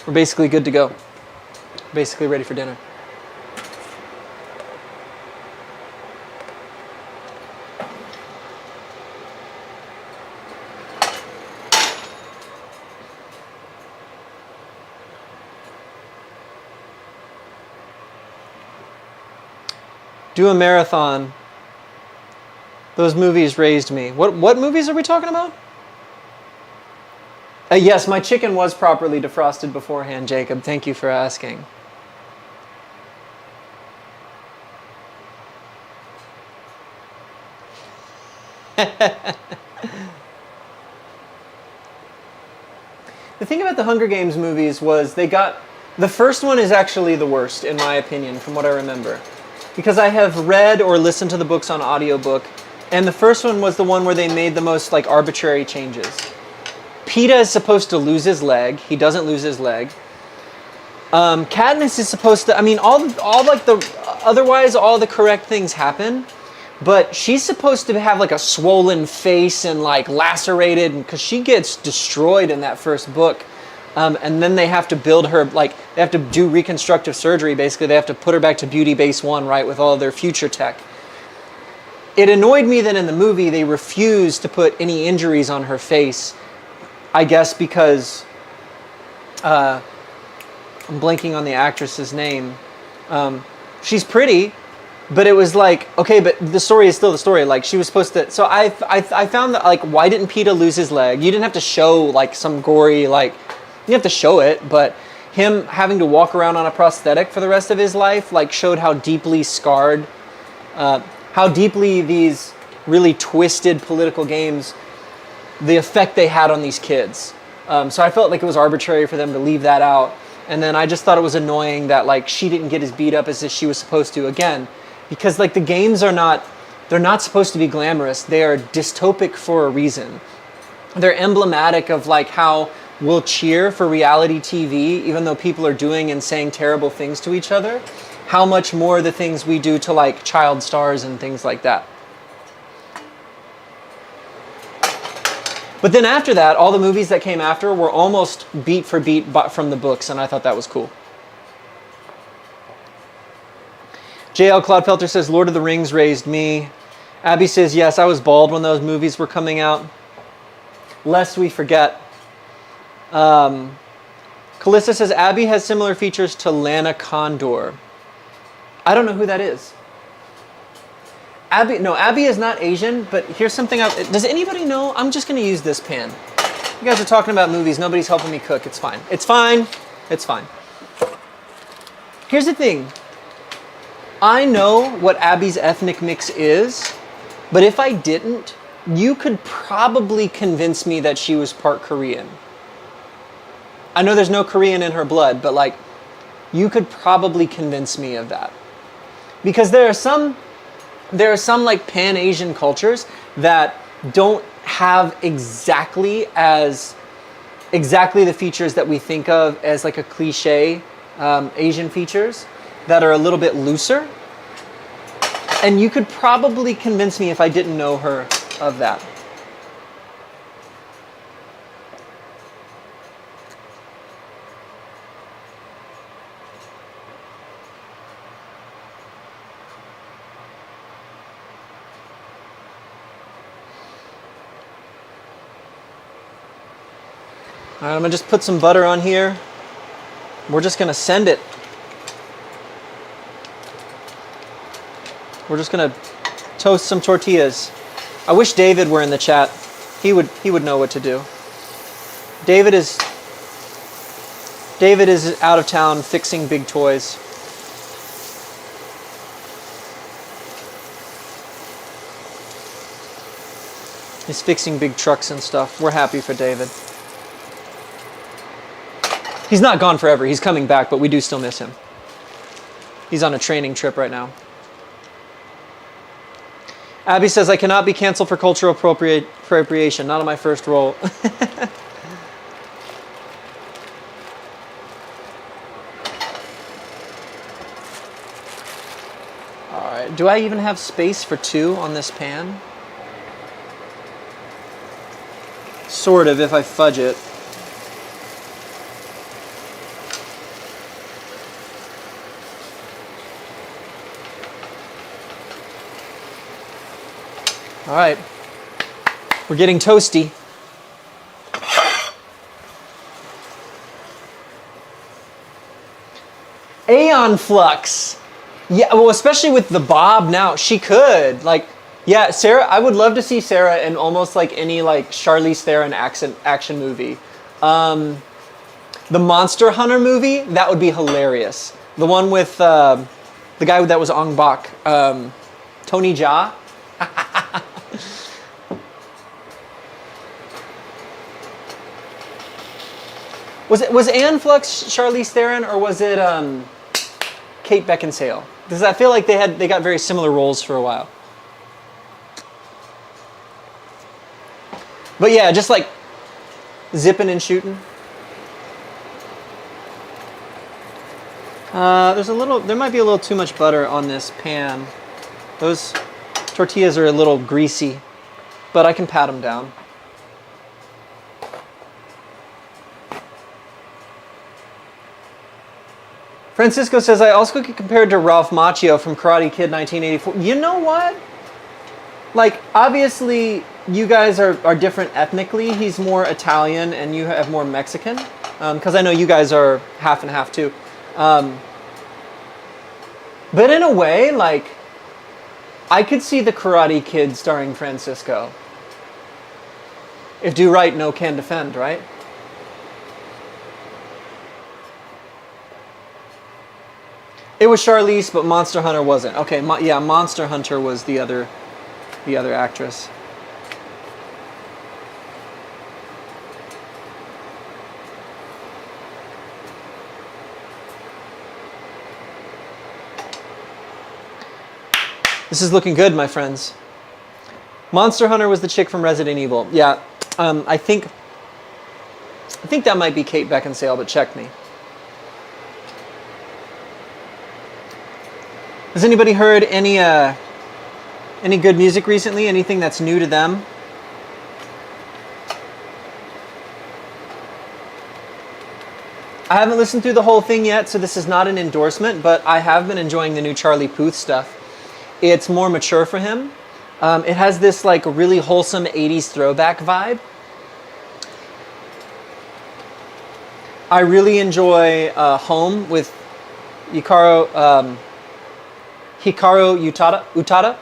we're basically good to go. Basically ready for dinner. Do a marathon. Those movies raised me. What movies are we talking about? Yes, my chicken was properly defrosted beforehand, Jacob. Thank you for asking. The thing about the Hunger Games movies was the first one is actually the worst, in my opinion, from what I remember. Because I have read or listened to the books on audiobook, and the first one was the one where they made the most like arbitrary changes. Peeta is supposed to lose his leg. He doesn't lose his leg. Katniss is supposed to, I mean, otherwise all the correct things happen, but she's supposed to have like a swollen face and like lacerated, because she gets destroyed in that first book. And then they have to build her, like, they have to do reconstructive surgery, basically. They have to put her back to Beauty Base 1, right, with all of their future tech. It annoyed me that in the movie they refused to put any injuries on her face, I guess because, I'm blanking on the actress's name. She's pretty, but it was like, okay, but the story is still the story. Like, she was supposed to, so I found that, like, why didn't Peeta lose his leg? You didn't have to show, like, some gory, like, you have to show it, but him having to walk around on a prosthetic for the rest of his life, like, showed how deeply scarred, how deeply these really twisted political games, the effect they had on these kids. So I felt like it was arbitrary for them to leave that out. And then I just thought it was annoying that, like, she didn't get as beat up as she was supposed to, again, because, like, the games they're not supposed to be glamorous. They are dystopic for a reason. They're emblematic of, like, how we'll cheer for reality TV, even though people are doing and saying terrible things to each other. How much more the things we do to, like, child stars and things like that. But then after that, all the movies that came after were almost beat for beat from the books, and I thought that was cool. JL Clodfelter says, Lord of the Rings raised me. Abby says, yes, I was bald when those movies were coming out. Lest we forget. Calista says, Abby has similar features to Lana Condor. I don't know who that is. Abby is not Asian, but here's something does anybody know? I'm just going to use this pan. You guys are talking about movies. Nobody's helping me cook. It's fine. It's fine. It's fine. Here's the thing. I know what Abby's ethnic mix is, but if I didn't, you could probably convince me that she was part Korean. I know there's no Korean in her blood, but, like, you could probably convince me of that. Because there are some like Pan-Asian cultures that don't have exactly the features that we think of as, like, a cliche Asian features, that are a little bit looser. And you could probably convince me, if I didn't know her, of that. All right, I'm gonna just put some butter on here. We're just gonna send it. We're just gonna toast some tortillas. I wish David were in the chat. He would know what to do. David is out of town fixing big toys. He's fixing big trucks and stuff. We're happy for David. He's not gone forever. He's coming back, but we do still miss him. He's on a training trip right now. Abby says, I cannot be canceled for cultural appropriation. Not on my first roll. All right. Do I even have space for 2 on this pan? Sort of, if I fudge it. All right, we're getting toasty. Aeon Flux. Yeah, well, especially with the bob now, she could. Like, yeah, Sarah, I would love to see Sarah in almost like any like Charlize Theron action movie. The Monster Hunter movie, that would be hilarious. The one with the guy that was Ong Bak, Tony Jaa. Was Aeon Flux Charlize Theron, or was it Kate Beckinsale? Because I feel like they got very similar roles for a while. But yeah, just like zipping and shooting. There might be a little too much butter on this pan. Those tortillas are a little greasy, but I can pat them down. Francisco says, I also get compared to Ralph Macchio from Karate Kid 1984. You know what? Like, obviously, you guys are different ethnically. He's more Italian and you have more Mexican. Because I know you guys are half and half too. But in a way, like, I could see the Karate Kid starring Francisco. If do right, no can defend, right? It was Charlize, but Monster Hunter wasn't. Okay, yeah, Monster Hunter was the other actress. This is looking good, my friends. Monster Hunter was the chick from Resident Evil. Yeah, I think that might be Kate Beckinsale, but check me. Has anybody heard any good music recently? Anything that's new to them? I haven't listened through the whole thing yet, so this is not an endorsement, but I have been enjoying the new Charlie Puth stuff. It's more mature for him. It has this like really wholesome 80s throwback vibe. I really enjoy Home with Hikaru Utada.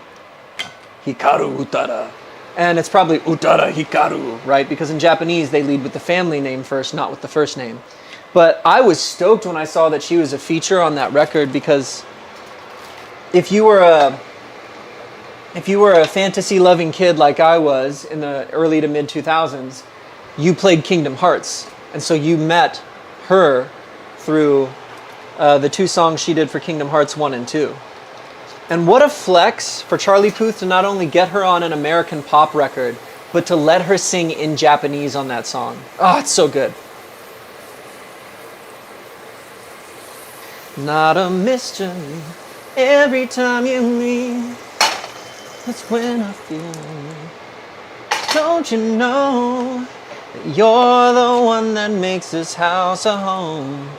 Hikaru Utada. And it's probably Utada Hikaru, right? Because in Japanese, they lead with the family name first, not with the first name. But I was stoked when I saw that she was a feature on that record, because if you were a fantasy-loving kid like I was in the early to mid-2000s, you played Kingdom Hearts. And so you met her through the 2 songs she did for Kingdom Hearts 1 and 2. And what a flex for Charlie Puth to not only get her on an American pop record, but to let her sing in Japanese on that song. Oh, it's so good. Not a mystery, every time you leave, that's when I feel. Don't you know that you're the one that makes this house a home?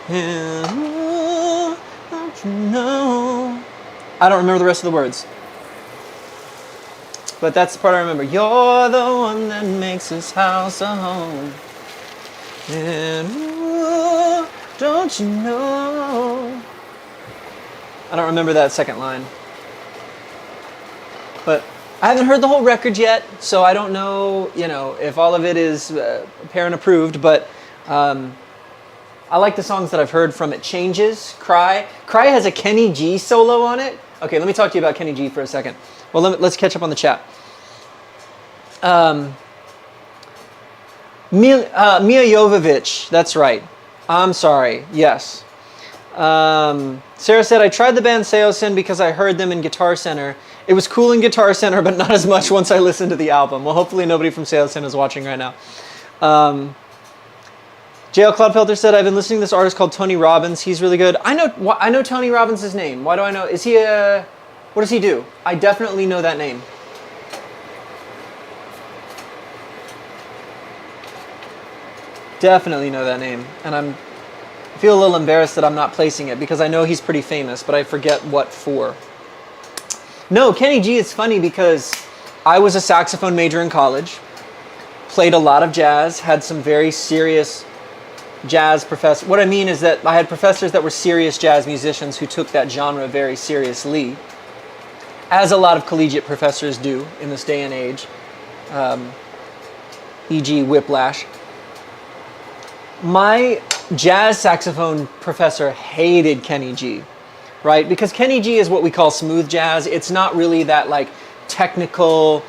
Yeah, don't you know? I don't remember the rest of the words, but that's the part I remember. You're the one that makes this house a home. And ooh, don't you know? I don't remember that second line. But I haven't heard the whole record yet, so I don't know, if all of it is parent approved, but I like the songs that I've heard from it. Changes, Cry. Cry has a Kenny G solo on it. Okay, let me talk to you about Kenny G for a second. Well, let's catch up on the chat. Mia Jovovich, that's right. I'm sorry, yes. Sarah said, I tried the band Seosin because I heard them in Guitar Center. It was cool in Guitar Center, but not as much once I listened to the album. Well, hopefully nobody from Seosin is watching right now. JL Clodfelter said, I've been listening to this artist called Tony Robbins. He's really good. I know Tony Robbins' name. Why do I know? Is he what does he do? I definitely know that name. Definitely know that name. And I feel a little embarrassed that I'm not placing it because I know he's pretty famous, but I forget what for. No, Kenny G is funny because I was a saxophone major in college, played a lot of jazz, had some very serious jazz professors. What I mean is that I had professors that were serious jazz musicians who took that genre very seriously, as a lot of collegiate professors do in this day and age, e.g. Whiplash. My jazz saxophone professor hated Kenny G, right? Because Kenny G is what we call smooth jazz. It's not really that like technical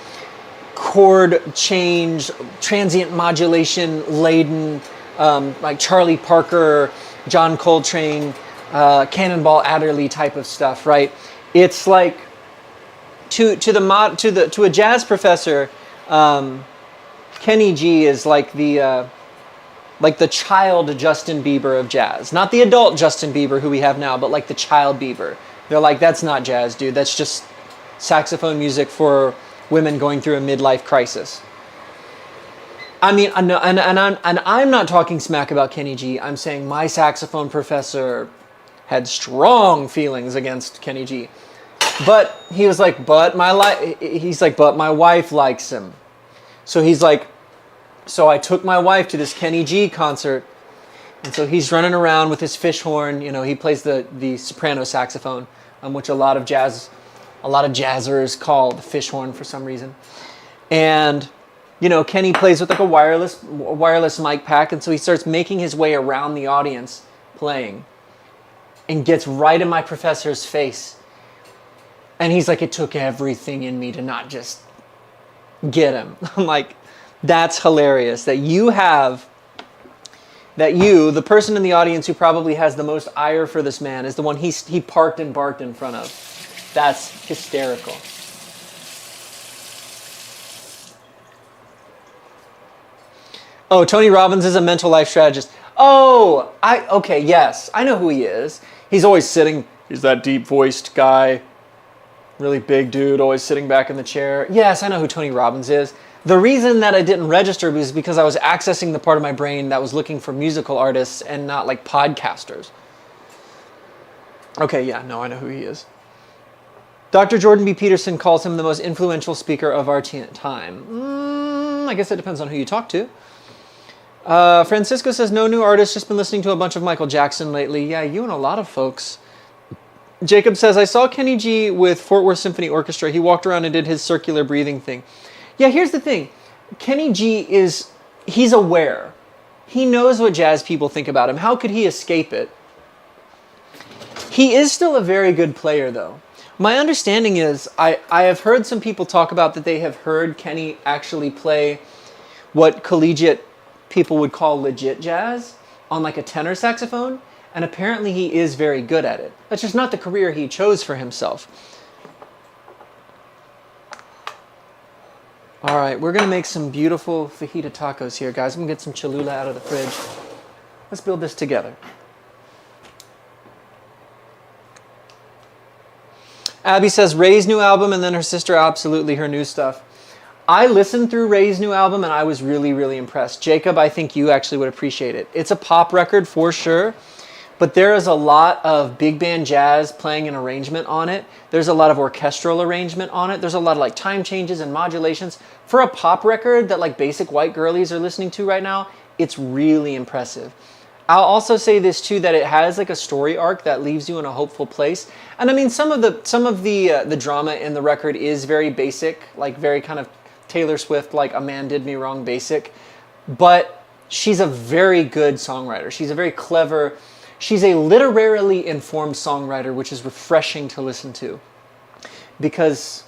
chord change, transient modulation laden, like Charlie Parker, John Coltrane, Cannonball Adderley type of stuff, right? It's like to a jazz professor, Kenny G is like the child Justin Bieber of jazz. Not the adult Justin Bieber who we have now, but like the child Bieber. They're like, that's not jazz, dude. That's just saxophone music for women going through a midlife crisis. I mean, and I'm not talking smack about Kenny G. I'm saying my saxophone professor had strong feelings against Kenny G. But he was like, but my wife likes him. So he's like, so I took my wife to this Kenny G concert, and so he's running around with his fish horn. He plays the soprano saxophone, which a lot of jazzers call the fish horn for some reason. And Kenny plays with like a wireless mic pack, and so he starts making his way around the audience playing, and gets right in my professor's face. And he's like, it took everything in me to not just get him. I'm like, that's hilarious that the person in the audience who probably has the most ire for this man is the one he parked and barked in front of. That's hysterical. Oh, Tony Robbins is a mental life strategist. Oh, okay, yes. I know who he is. He's always sitting, he's that deep-voiced guy, really big dude, always sitting back in the chair. Yes, I know who Tony Robbins is. The reason that I didn't register was because I was accessing the part of my brain that was looking for musical artists and not like podcasters. Okay, yeah, no, I know who he is. Dr. Jordan B. Peterson calls him the most influential speaker of our time. I guess it depends on who you talk to. Francisco says, no new artist, just been listening to a bunch of Michael Jackson lately. Yeah, you and a lot of folks. Jacob says, I saw Kenny G with Fort Worth Symphony Orchestra. He walked around and did his circular breathing thing. Yeah, here's the thing. Kenny G he's aware. He knows what jazz people think about him. How could he escape it? He is still a very good player, though. My understanding is, I have heard some people talk about that they have heard Kenny actually play what collegiate people would call legit jazz on like a tenor saxophone, and apparently he is very good at it. That's just not the career he chose for himself. All right, we're going to make some beautiful fajita tacos here, guys. I'm going to get some Cholula out of the fridge. Let's build this together. Abby says, Ray's new album, and then her sister, absolutely, her new stuff. I listened through Ray's new album, and I was really, really impressed. Jacob, I think you actually would appreciate it. It's a pop record for sure, but there is a lot of big band jazz playing an arrangement on it. There's a lot of orchestral arrangement on it. There's a lot of like time changes and modulations. For a pop record that like basic white girlies are listening to right now, it's really impressive. I'll also say this too, that it has like a story arc that leaves you in a hopeful place. And I mean, some of the drama in the record is very basic, like very kind of Taylor Swift, like a man did me wrong basic. But she's a very good songwriter. She's a very clever, she's a literarily informed songwriter, which is refreshing to listen to. Because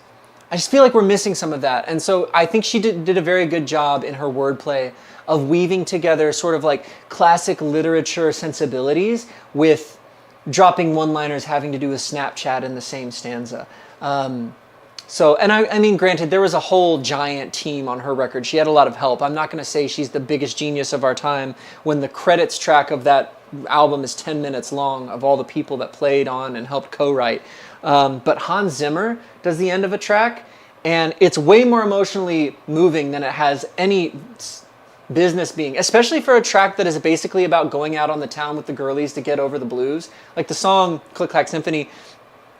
I just feel like we're missing some of that. And so I think she did a very good job in her wordplay of weaving together sort of like classic literature sensibilities with dropping one-liners having to do with Snapchat in the same stanza. And I mean, granted, there was a whole giant team on her record. She had a lot of help. I'm not going to say she's the biggest genius of our time when the credits track of that album is 10 minutes long of all the people that played on and helped co-write. But Hans Zimmer does the end of a track, and it's way more emotionally moving than it has any business being, especially for a track that is basically about going out on the town with the girlies to get over the blues. Like the song Click Clack Symphony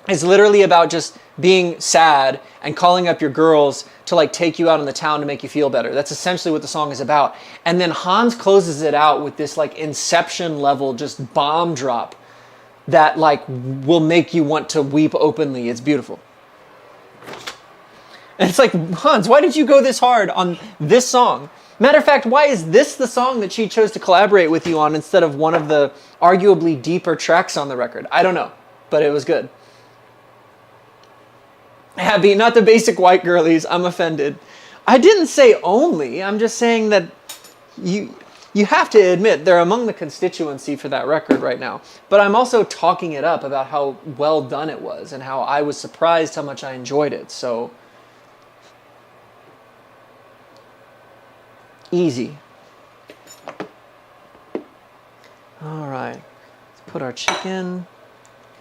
is literally about just being sad and calling up your girls to like take you out on the town to make you feel better. That's essentially what the song is about. And then Hans closes it out with this like Inception level just bomb drop that like will make you want to weep openly. It's beautiful. And it's like, Hans, why did you go this hard on this song? Matter of fact, why is this the song that she chose to collaborate with you on instead of one of the arguably deeper tracks on the record? I don't know, but it was good. Happy, not the basic white girlies. I'm offended. I didn't say only. I'm just saying that you have to admit they're among the constituency for that record right now. But I'm also talking it up about how well done it was and how I was surprised how much I enjoyed it. So easy. All right, let's put our chicken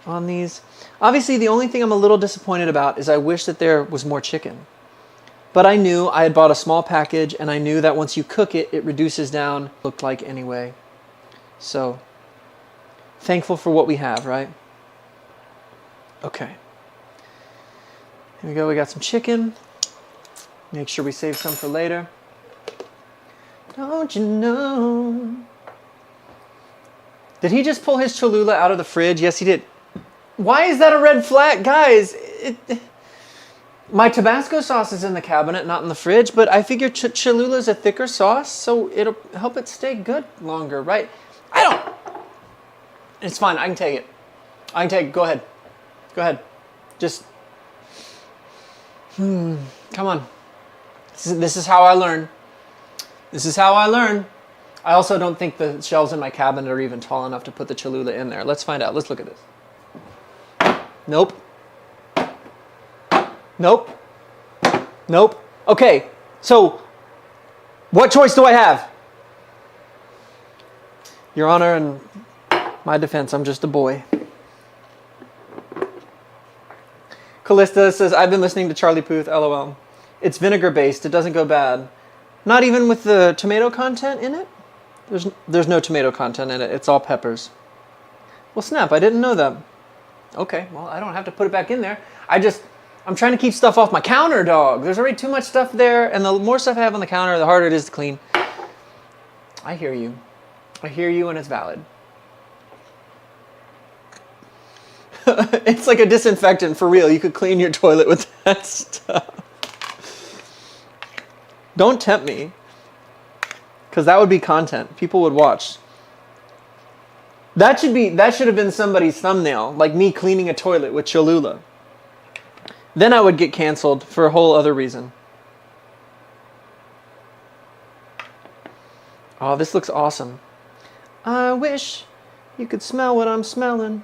on these. Obviously, the only thing I'm a little disappointed about is I wish that there was more chicken. But I knew I had bought a small package, and I knew that once you cook it, it reduces down, looked like anyway. So, thankful for what we have, right? Okay. Here we go, we got some chicken. Make sure we save some for later. Don't you know? Did he just pull his Cholula out of the fridge? Yes, he did. Why is that a red flag? Guys, my Tabasco sauce is in the cabinet, not in the fridge, but I figure Cholula is a thicker sauce, so it'll help it stay good longer, right? It's fine. I can take it. Go ahead. Go ahead. Just, come on. This is how I learn. This is how I learn. I also don't think the shelves in my cabinet are even tall enough to put the Cholula in there. Let's find out. Let's look at this. Nope. Nope. Nope. Okay, so what choice do I have? Your Honor, in my defense, I'm just a boy. Callista says, I've been listening to Charlie Puth, LOL. It's vinegar based, it doesn't go bad. Not even with the tomato content in it? There's no tomato content in it, it's all peppers. Well, snap, I didn't know that. Okay, well, I don't have to put it back in there. I'm trying to keep stuff off my counter, dog. There's already too much stuff there, and the more stuff I have on the counter, the harder it is to clean. I hear you. I hear you, and it's valid. It's like a disinfectant, for real. You could clean your toilet with that stuff. Don't tempt me, because that would be content. People would watch. That should have been somebody's thumbnail, like me cleaning a toilet with Cholula. Then I would get canceled for a whole other reason. Oh, this looks awesome. I wish you could smell what I'm smelling.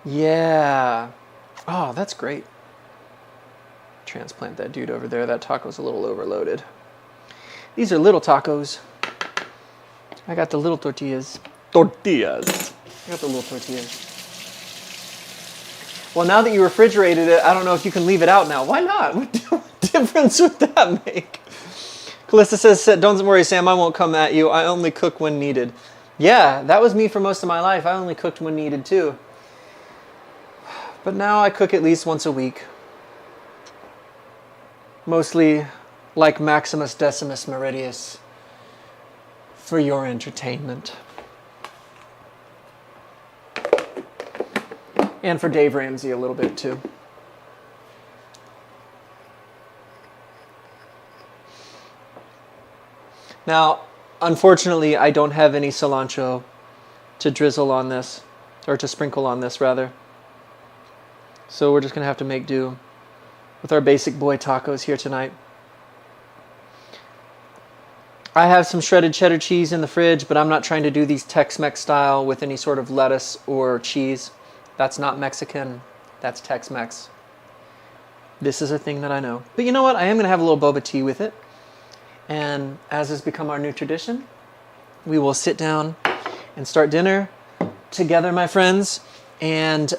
Yeah. Oh, that's great. Transplant that dude over there. That taco's a little overloaded. These are little tacos. I got the little tortillas. I got the little tortillas. Well, now that you refrigerated it, I don't know if you can leave it out now. Why not? What difference would that make? Callista says, don't worry, Sam, I won't come at you. I only cook when needed. Yeah, that was me for most of my life. I only cooked when needed too. But now I cook at least once a week. Mostly like Maximus Decimus Meridius for your entertainment. And for Dave Ramsey a little bit too. Now, unfortunately, I don't have any cilantro to drizzle on this, or to sprinkle on this rather. So we're just gonna have to make do with our basic boy tacos here tonight. I have some shredded cheddar cheese in the fridge, but I'm not trying to do these Tex-Mex style with any sort of lettuce or cheese. That's not Mexican, that's Tex-Mex. This is a thing that I know. But you know what? I am going to have a little boba tea with it. And as has become our new tradition, we will sit down and start dinner together, my friends, and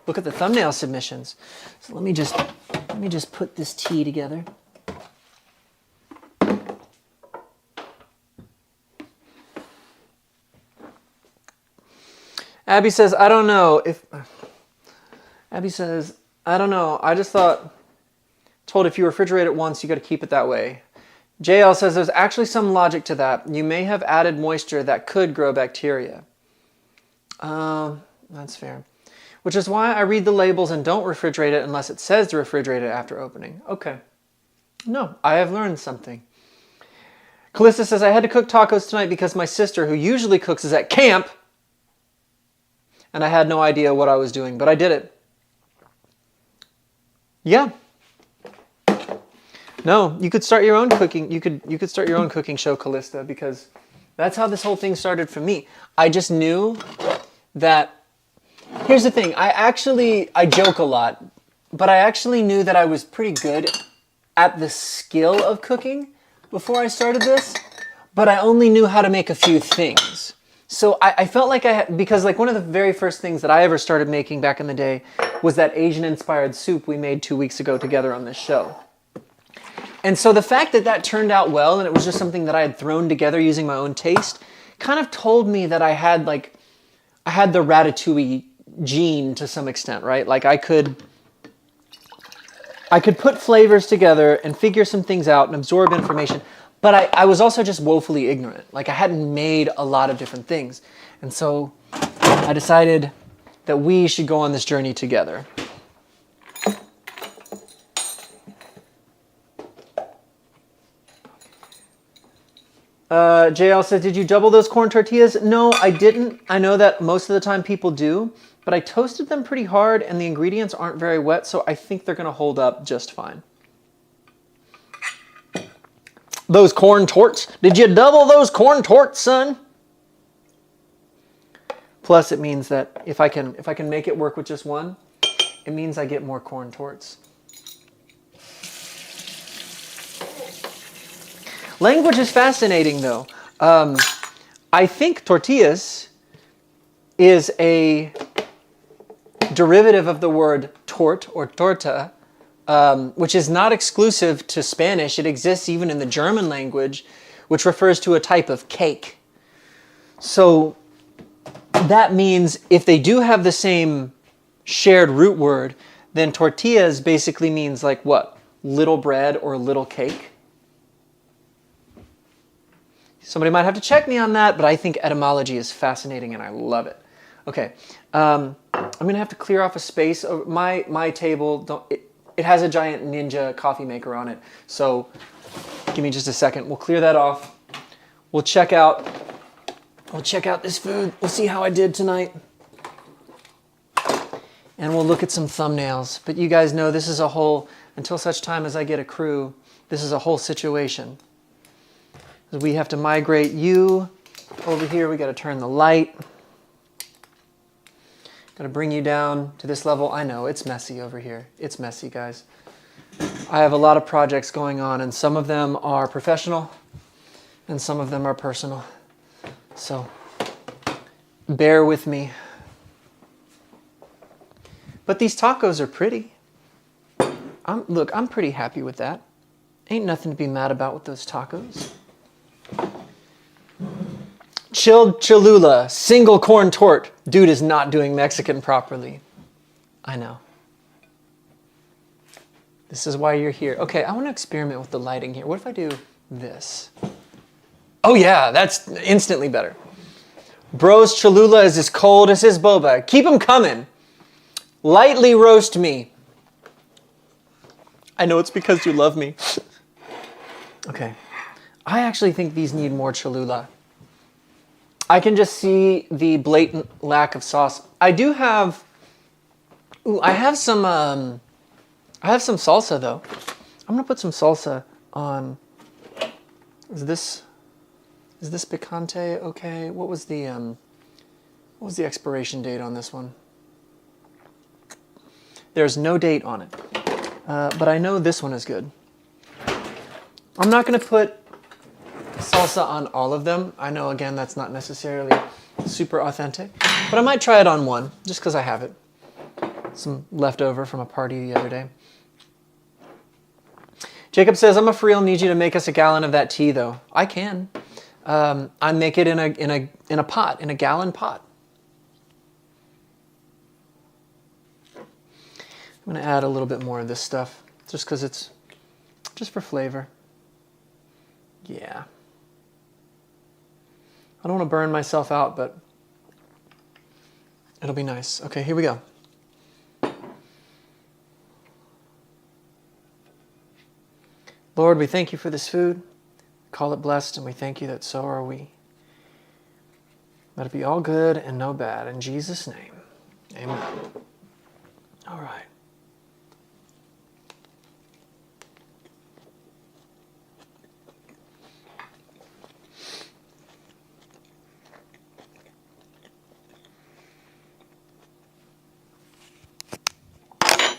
look at the thumbnail submissions. So let me just put this tea together. Abby says, I don't know. Abby says, I don't know. I just told if you refrigerate it once, you got to keep it that way. JL says there's actually some logic to that. You may have added moisture that could grow bacteria. That's fair. Which is why I read the labels and don't refrigerate it unless it says to refrigerate it after opening. Okay. No, I have learned something. Callista says, I had to cook tacos tonight because my sister, who usually cooks, is at camp. And I had no idea what I was doing, but I did it. Yeah. No, you could start your own cooking. You could start your own cooking show, Callista, because that's how this whole thing started for me. I just knew that. Here's the thing. I joke a lot, but I actually knew that I was pretty good at the skill of cooking before I started this, but I only knew how to make a few things. So I felt like because like one of the very first things that I ever started making back in the day was that Asian-inspired soup we made 2 weeks ago together on this show. And so the fact that that turned out well and it was just something that I had thrown together using my own taste kind of told me that I had the ratatouille gene to some extent, right? Like I could put flavors together and figure some things out and absorb information. But I was also just woefully ignorant. Like I hadn't made a lot of different things. And so I decided that we should go on this journey together. JL says, did you double those corn tortillas? No, I didn't. I know that most of the time people do, but I toasted them pretty hard and the ingredients aren't very wet, so I think they're going to hold up just fine. Those corn torts. Did you double those corn torts, son? Plus, it means that if I can make it work with just one, it means I get more corn torts. Language is fascinating, though. I think tortillas is a derivative of the word tort or torta, which is not exclusive to Spanish. It exists even in the German language, which refers to a type of cake. So that means if they do have the same shared root word, then tortillas basically means like what? Little bread or little cake? Somebody might have to check me on that, but I think etymology is fascinating and I love it. Okay, I'm gonna have to clear off a space. My table, it has a giant Ninja coffee maker on it, so give me just a second. We'll clear that off. We'll check out this food. We'll see how I did tonight. And we'll look at some thumbnails. But you guys know this is a whole, until such time as I get a crew, this is a whole situation. We have to migrate you over here. We got to turn the light. Got to bring you down to this level. I know, it's messy over here. It's messy, guys. I have a lot of projects going on, and some of them are professional, and some of them are personal. So, bear with me. But these tacos are pretty. I'm pretty happy with that. Ain't nothing to be mad about with those tacos. Chilled Cholula, single corn tort. Dude is not doing Mexican properly. I know. This is why you're here. Okay, I want to experiment with the lighting here. What if I do this? Oh yeah, that's instantly better. Bro's Cholula is as cold as his boba. Keep him coming. Lightly roast me. I know it's because you love me. Okay. I actually think these need more Cholula. I can just see the blatant lack of sauce. I do have... Ooh, I have some salsa, though. I'm going to put some salsa on... Is this picante okay? What was the expiration date on this one? There's no date on it. But I know this one is good. I'm not going to put salsa on all of them. I know, again, that's not necessarily super authentic. But I might try it on one, just because I have it. Some leftover from a party the other day. Jacob says, I'm a for real, need you to make us a gallon of that tea, though. I can. I make it in a pot, in a gallon pot. I'm going to add a little bit more of this stuff, just because it's just for flavor. Yeah. I don't want to burn myself out, but it'll be nice. Okay, here we go. Lord, we thank you for this food. Call it blessed, and we thank you that so are we. Let it be all good and no bad. In Jesus' name, amen. All right.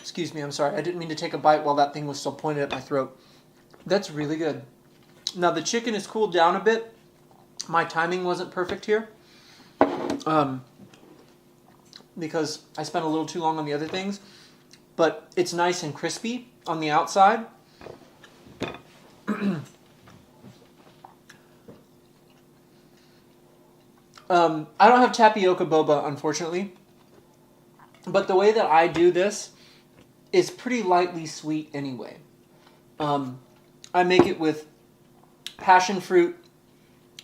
Excuse me, I'm sorry. I didn't mean to take a bite while that thing was still pointed at my throat. That's really good. Now the chicken is cooled down a bit. My timing wasn't perfect here. Because I spent a little too long on the other things. But it's nice and crispy on the outside. I don't have tapioca boba, unfortunately. But the way that I do this is pretty lightly sweet anyway. I make it with passion fruit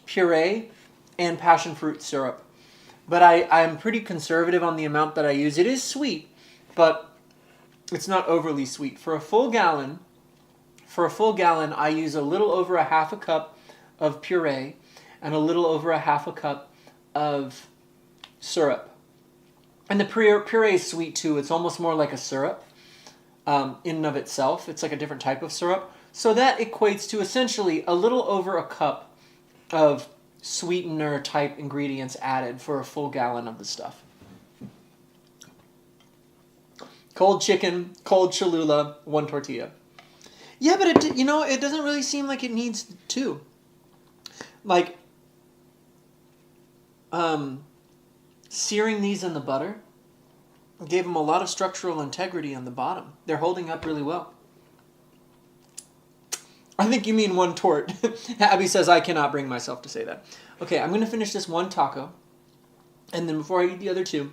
puree and passion fruit syrup. But I'm pretty conservative on the amount that I use. It is sweet, but it's not overly sweet. For a full gallon, I use a little over a half a cup of puree and a little over a half a cup of syrup. And the puree is sweet too. It's almost more like a syrup in and of itself. It's like a different type of syrup. So that equates to essentially a little over a cup of sweetener type ingredients added for a full gallon of the stuff. Cold chicken, cold Cholula, 1 tortilla. Yeah, but it doesn't really seem like it needs two. Like, searing these in the butter gave them a lot of structural integrity on the bottom. They're holding up really well. I think you mean 1 tort. Abby says, I cannot bring myself to say that. Okay, I'm going to finish this 1 taco. And then before I eat the other 2,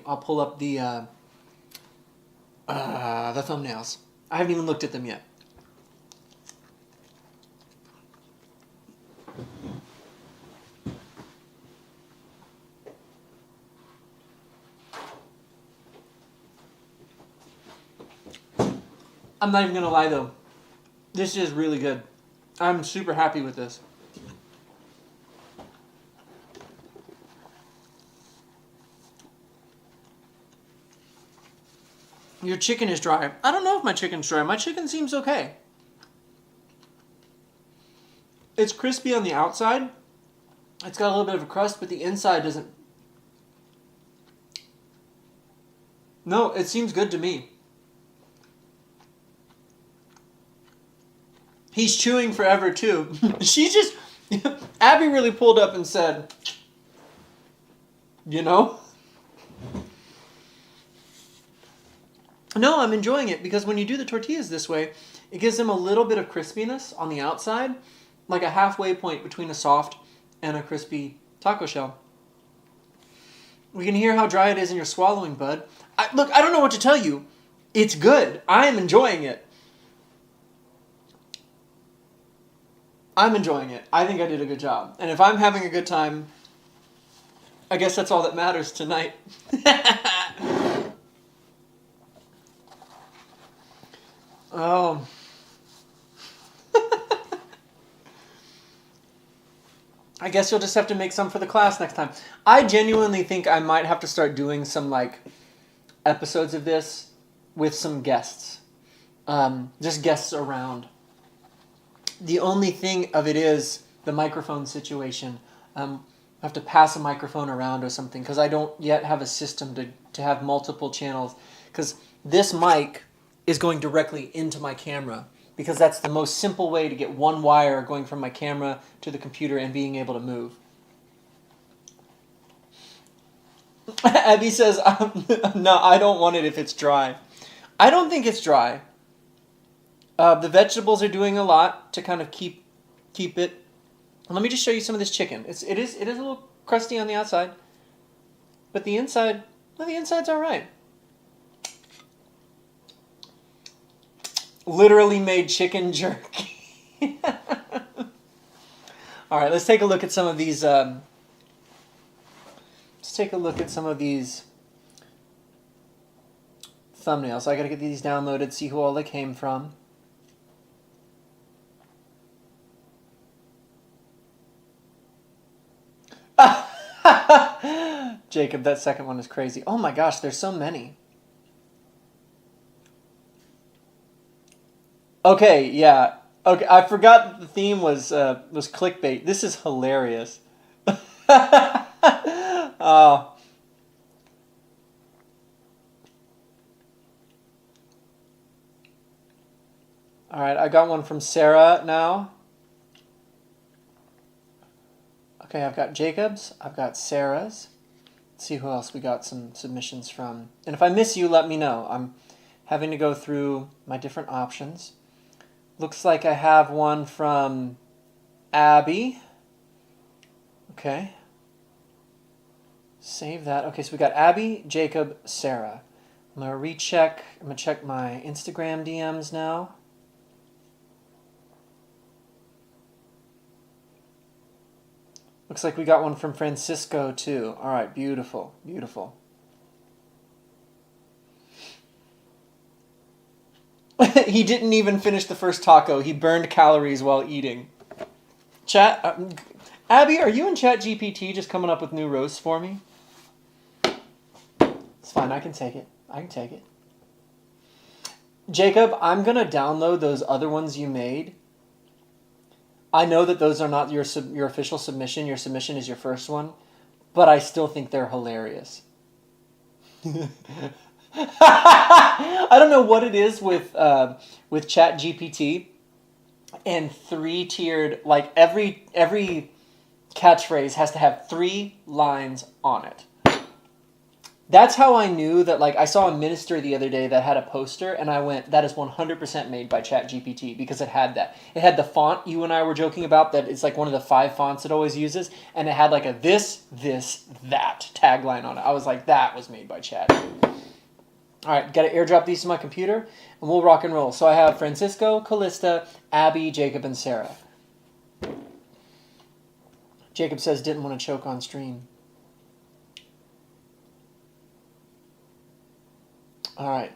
I'll pull up the thumbnails. I haven't even looked at them yet. I'm not even going to lie though. This is really good. I'm super happy with this. Your chicken is dry. I don't know if my chicken's dry. My chicken seems okay. It's crispy on the outside. It's got a little bit of a crust, but the inside doesn't. No, it seems good to me. He's chewing forever too. Abby really pulled up and said, you know? No, I'm enjoying it because when you do the tortillas this way, it gives them a little bit of crispiness on the outside, like a halfway point between a soft and a crispy taco shell. We can hear how dry it is in your swallowing, bud. Look, I don't know what to tell you. It's good. I am enjoying it. I'm enjoying it. I think I did a good job. And if I'm having a good time, I guess that's all that matters tonight. Oh. I guess you'll just have to make some for the class next time. I genuinely think I might have to start doing some like episodes of this with some guests. Just guests around. The only thing of it is the microphone situation. I have to pass a microphone around or something because I don't yet have a system to have multiple channels. Because this mic is going directly into my camera because that's the most simple way to get one wire going from my camera to the computer and being able to move. Abby says, no, I don't want it if it's dry. I don't think it's dry. The vegetables are doing a lot to kind of keep it. Let me just show you some of this chicken. It is a little crusty on the outside, but the inside, well, the inside's all right. Literally made chicken jerky. All right, let's take a look at some of these. Let's take a look at some of these thumbnails. So I got to get these downloaded, see who all they came from. Jacob, that second one is crazy. Oh my gosh, there's so many. Okay, yeah. Okay, I forgot that the theme was clickbait. This is hilarious. Oh. All right, I got one from Sarah now. Okay, I've got Jacob's. I've got Sarah's. Let's see who else we got some submissions from. And if I miss you, let me know. I'm having to go through my different options. Looks like I have one from Abby. Okay. Save that. Okay, so we got Abby, Jacob, Sarah. I'm going to recheck. I'm going to check my Instagram DMs now. Looks like we got one from Francisco too. All right, beautiful, beautiful. He didn't even finish the first taco. He burned calories while eating. Chat, Abby, are you in Chat GPT just coming up with new roasts for me? It's fine. I can take it. I can take it. Jacob, I'm gonna download those other ones you made. I know that those are not your official submission. Your submission is your first one, but I still think they're hilarious. I don't know what it is with Chat GPT and 3-tiered, like every catchphrase has to have 3 lines on it. That's how I knew that, like, I saw a minister the other day that had a poster, and I went, that is 100% made by ChatGPT, because it had that. It had the font you and I were joking about, that it's like one of the 5 fonts it always uses, and it had like a this, that tagline on it. I was like, that was made by Chat. All right, got to airdrop these to my computer, and we'll rock and roll. So I have Francisco, Callista, Abby, Jacob, and Sarah. Jacob says didn't want to choke on stream. All right.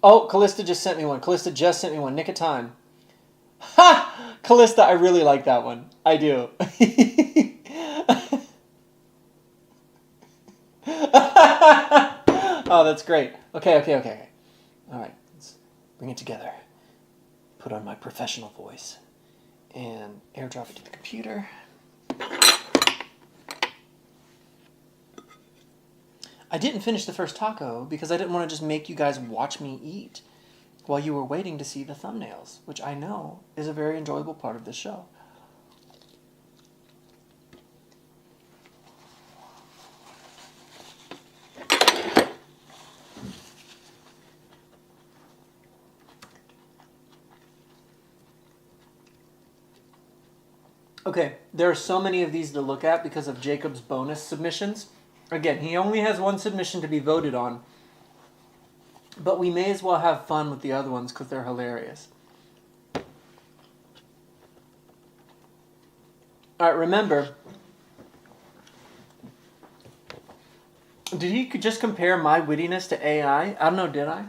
Oh, Callista just sent me one. Callista just sent me one. Nick of time. Ha! Callista, I really like that one. I do. Oh, that's great. Okay. All right. Let's bring it together. Put on my professional voice. And airdrop it to the computer. I didn't finish the first taco because I didn't want to just make you guys watch me eat while you were waiting to see the thumbnails, which I know is a very enjoyable part of this show. Okay, there are so many of these to look at because of Jacob's bonus submissions. Again, he only has one submission to be voted on, but we may as well have fun with the other ones because they're hilarious. All right, remember, did he just compare my wittiness to AI? I don't know, did I?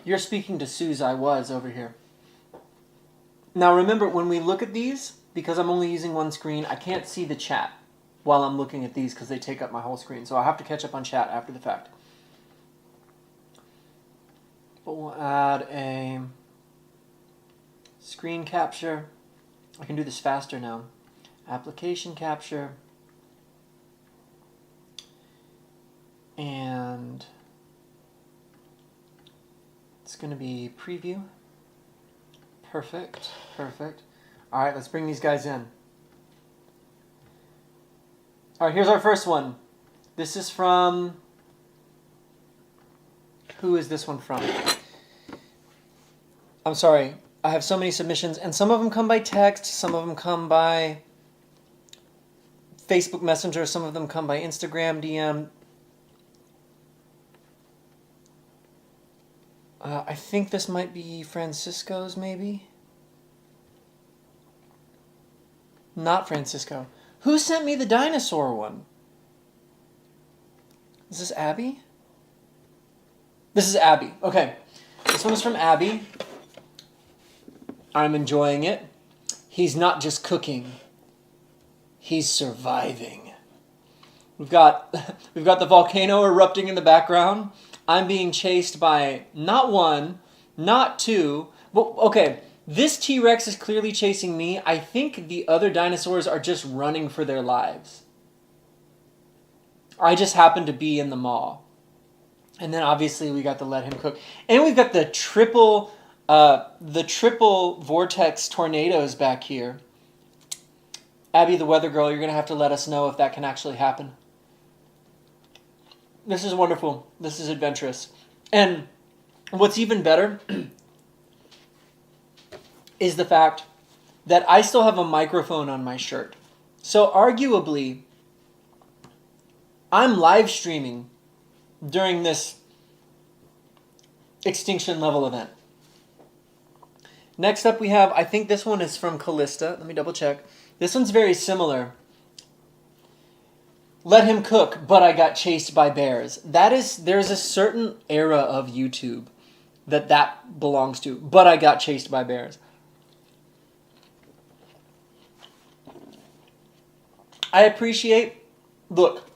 You're speaking to Suze, I was over here. Now remember, when we look at these, because I'm only using one screen, I can't see the chat while I'm looking at these because they take up my whole screen. So I'll have to catch up on chat after the fact. But we'll add a screen capture. I can do this faster now. Application capture. And it's going to be preview. Perfect, perfect. All right, let's bring these guys in. All right, here's our first one. This is from... Who is this one from? I'm sorry. I have so many submissions, and some of them come by text, some of them come by Facebook Messenger, some of them come by Instagram DM. I think this might be Francisco's, maybe? Not Francisco. Who sent me the dinosaur one? Is this Abby? This is Abby. Okay. This one is from Abby. I'm enjoying it. He's not just cooking. He's surviving. We've got the volcano erupting in the background. I'm being chased by not one, not two. Well, okay, this T-Rex is clearly chasing me. I think the other dinosaurs are just running for their lives. I just happen to be in the maw. And then obviously we got to let him cook. And we've got the triple vortex tornadoes back here. Abby, the weather girl, you're going to have to let us know if that can actually happen. This is wonderful. This is adventurous. And what's even better is the fact that I still have a microphone on my shirt. So arguably, I'm live streaming during this extinction level event. Next up we have, I think this one is from Callista. Let me double check. This one's very similar. Let him cook, but I got chased by bears. There's a certain era of YouTube that belongs to, but I got chased by bears. I appreciate, look,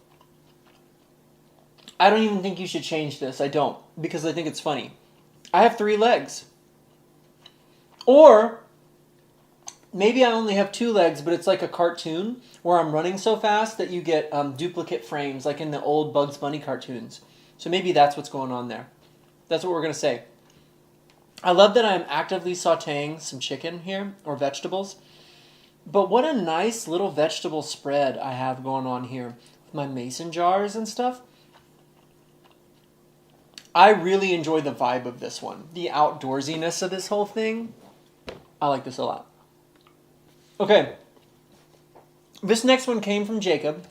I don't even think you should change this. I don't, because I think it's funny. I have 3 legs. Or maybe I only have 2 legs, but it's like a cartoon where I'm running so fast that you get duplicate frames, like in the old Bugs Bunny cartoons. So maybe that's what's going on there. That's what we're going to say. I love that I'm actively sauteing some chicken here, or vegetables. But what a nice little vegetable spread I have going on here with my mason jars and stuff. I really enjoy the vibe of this one. The outdoorsiness of this whole thing. I like this a lot. Okay. This next one came from Jacob.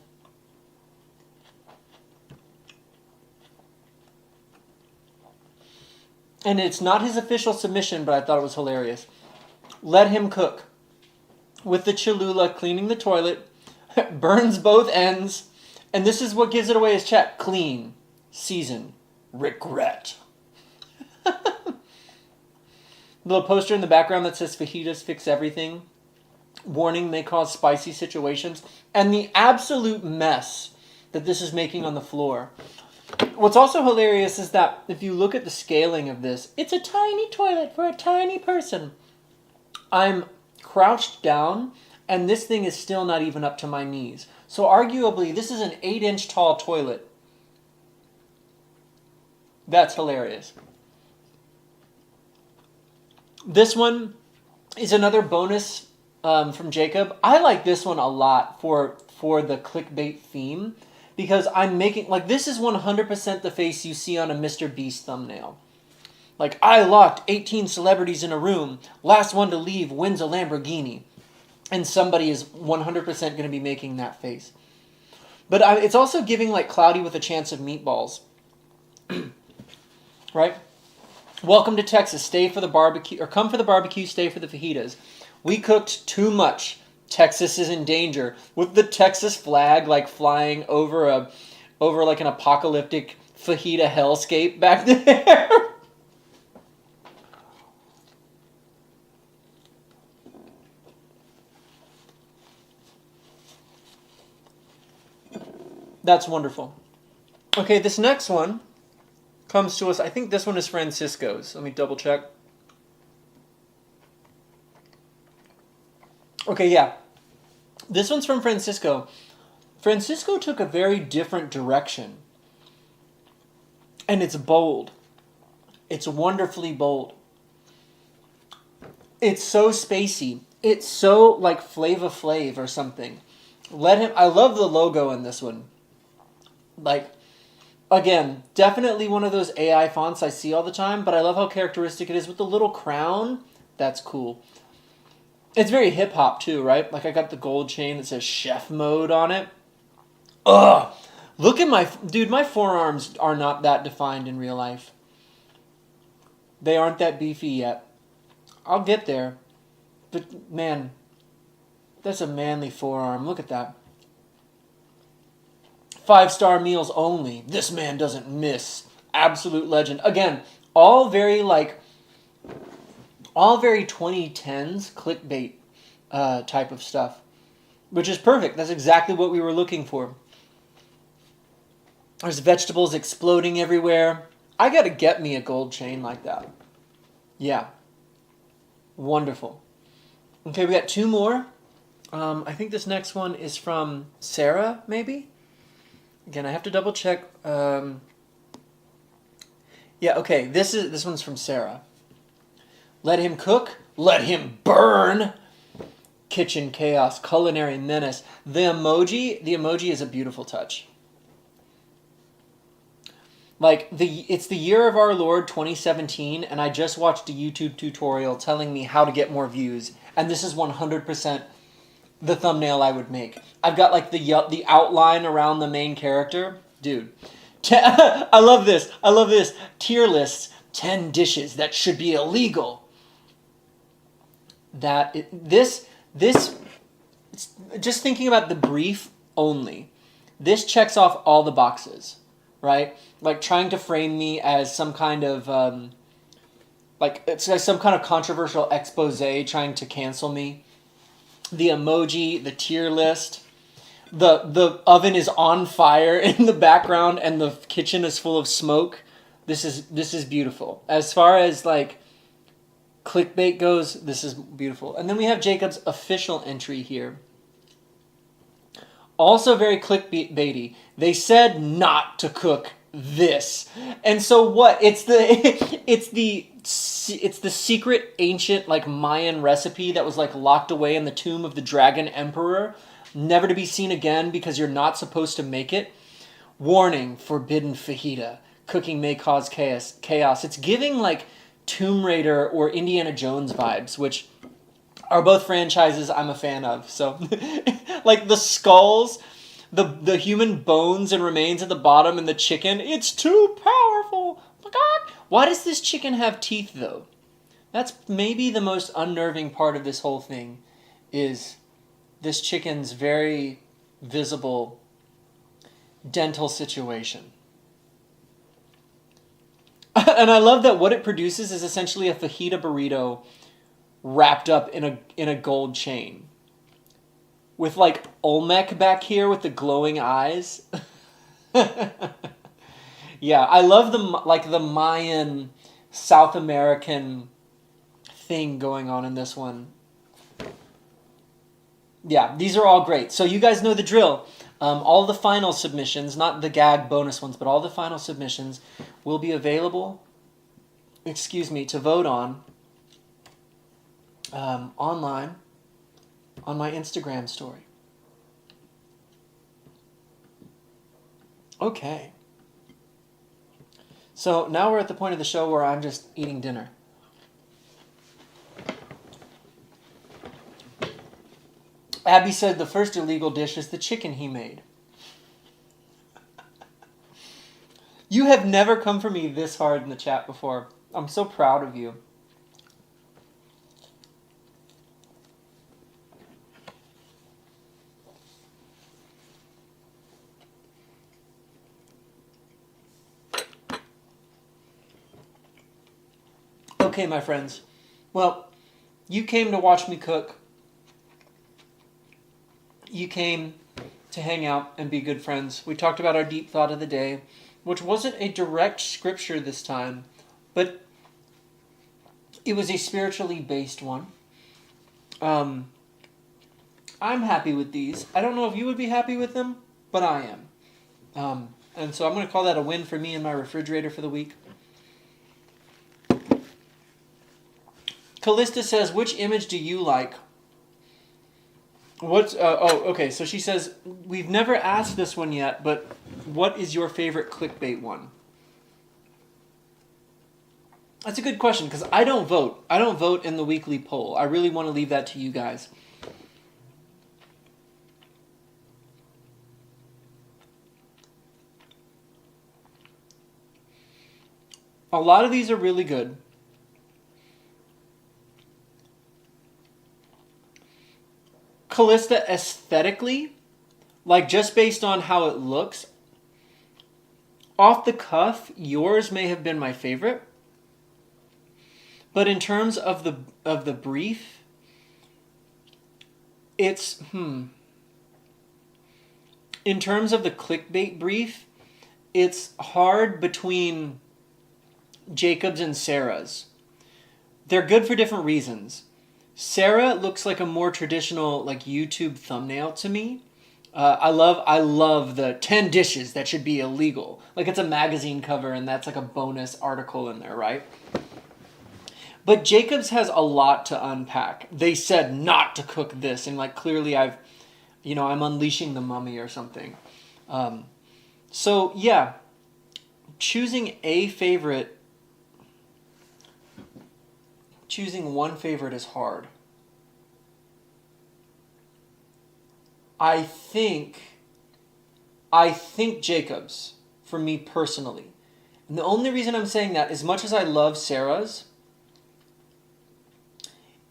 And it's not his official submission, but I thought it was hilarious. Let him cook. With the Cholula cleaning the toilet. Burns both ends. And this is what gives it away as chat. Clean. Season. Regret. Little poster in the background that says Fajitas fix everything. Warning may cause spicy situations. And the absolute mess that this is making on the floor. What's also hilarious is that if you look at the scaling of this, it's a tiny toilet for a tiny person. I'm crouched down and this thing is still not even up to my knees. So arguably this is an 8-inch tall toilet. That's hilarious. This one is another bonus from Jacob. I like this one a lot for the clickbait theme because I'm making, like, this is 100% the face you see on a Mr. Beast thumbnail. Like, I locked 18 celebrities in a room. Last one to leave wins a Lamborghini. And somebody is 100% going to be making that face. But it's also giving like Cloudy with a Chance of Meatballs. Right? Welcome to Texas. Stay for the barbecue, or come for the barbecue, stay for the fajitas. We cooked too much. Texas is in danger. With the Texas flag like flying over like an apocalyptic fajita hellscape back there. That's wonderful. Okay, this next one comes to us. I think this one is Francisco's. Let me double check. Okay, yeah. This one's from Francisco. Francisco took a very different direction. And it's bold. It's wonderfully bold. It's so spacey. It's so like Flava Flav or something. I love the logo in this one. Like, again, definitely one of those AI fonts I see all the time, but I love how characteristic it is with the little crown. That's cool. It's very hip-hop too, right? Like, I got the gold chain that says chef mode on it. Ugh! Look at my forearms are not that defined in real life. They aren't that beefy yet. I'll get there. But, man, that's a manly forearm. Look at that. 5-star meals only. This man doesn't miss. Absolute legend. Again, all very 2010s clickbait type of stuff. Which is perfect. That's exactly what we were looking for. There's vegetables exploding everywhere. I gotta get me a gold chain like that. Yeah. Wonderful. Okay, we got two more. I think this next one is from Sarah, maybe? Again, I have to double check. Yeah, okay. This one's from Sarah. Let him cook. Let him burn. Kitchen chaos. Culinary menace. The emoji is a beautiful touch. Like it's the year of our Lord 2017, and I just watched a YouTube tutorial telling me how to get more views, and this is 100% the thumbnail I would make. I've got like the outline around the main character. Dude. I love this. Tier lists. 10 dishes that should be illegal. Just thinking about the brief only. This checks off all the boxes, right? Like trying to frame me as some kind of it's like some kind of controversial expose trying to cancel me. The emoji, the tier list, the oven is on fire in the background and the kitchen is full of smoke. This is beautiful. As far as like clickbait goes, this is beautiful. And then we have Jacob's official entry here. Also very clickbaity. They said not to cook this. And so what? It's the secret ancient like Mayan recipe that was like locked away in the tomb of the dragon emperor, never to be seen again because you're not supposed to make it. Warning, forbidden fajita. Cooking may cause chaos. It's giving like Tomb Raider or Indiana Jones vibes, which are both franchises I'm a fan of. So like the skulls, the human bones and remains at the bottom, and the chicken, it's too powerful. Why does this chicken have teeth, though? That's maybe the most unnerving part of this whole thing, is this chicken's very visible dental situation. And I love that what it produces is essentially a fajita burrito wrapped up in a gold chain. With like Olmec back here with the glowing eyes. Yeah, I love the Mayan South American thing going on in this one. Yeah, these are all great. So you guys know the drill. All the final submissions, not the gag bonus ones, but all the final submissions will be available, to vote on online on my Instagram story. Okay. So now we're at the point of the show where I'm just eating dinner. Abby said the first illegal dish is the chicken he made. You have never come for me this hard in the chat before. I'm so proud of you. Okay, my friends. Well, you came to watch me cook. You came to hang out and be good friends. We talked about our deep thought of the day, which wasn't a direct scripture this time, but it was a spiritually based one. I'm happy with these. I don't know if you would be happy with them, but I am. And so I'm going to call that a win for me and my refrigerator for the week. Callista says, which image do you like? Okay, so she says, we've never asked this one yet, but what is your favorite clickbait one? That's a good question, because I don't vote. I don't vote in the weekly poll. I really want to leave that to you guys. A lot of these are really good. Callista, aesthetically, like just based on how it looks, off the cuff, yours may have been my favorite. But in terms of the brief, it's in terms of the clickbait brief, it's hard between Jacob's and Sarah's. They're good for different reasons. Sarah looks like a more traditional like YouTube thumbnail to me. I love the 10 dishes that should be illegal. Like it's a magazine cover and that's like a bonus article in there, right? But Jacob's has a lot to unpack. They said not to cook this, and like clearly I'm unleashing the mummy or something. So yeah, choosing one favorite is hard. I think Jacob's, for me personally. And the only reason I'm saying that, as much as I love Sarah's,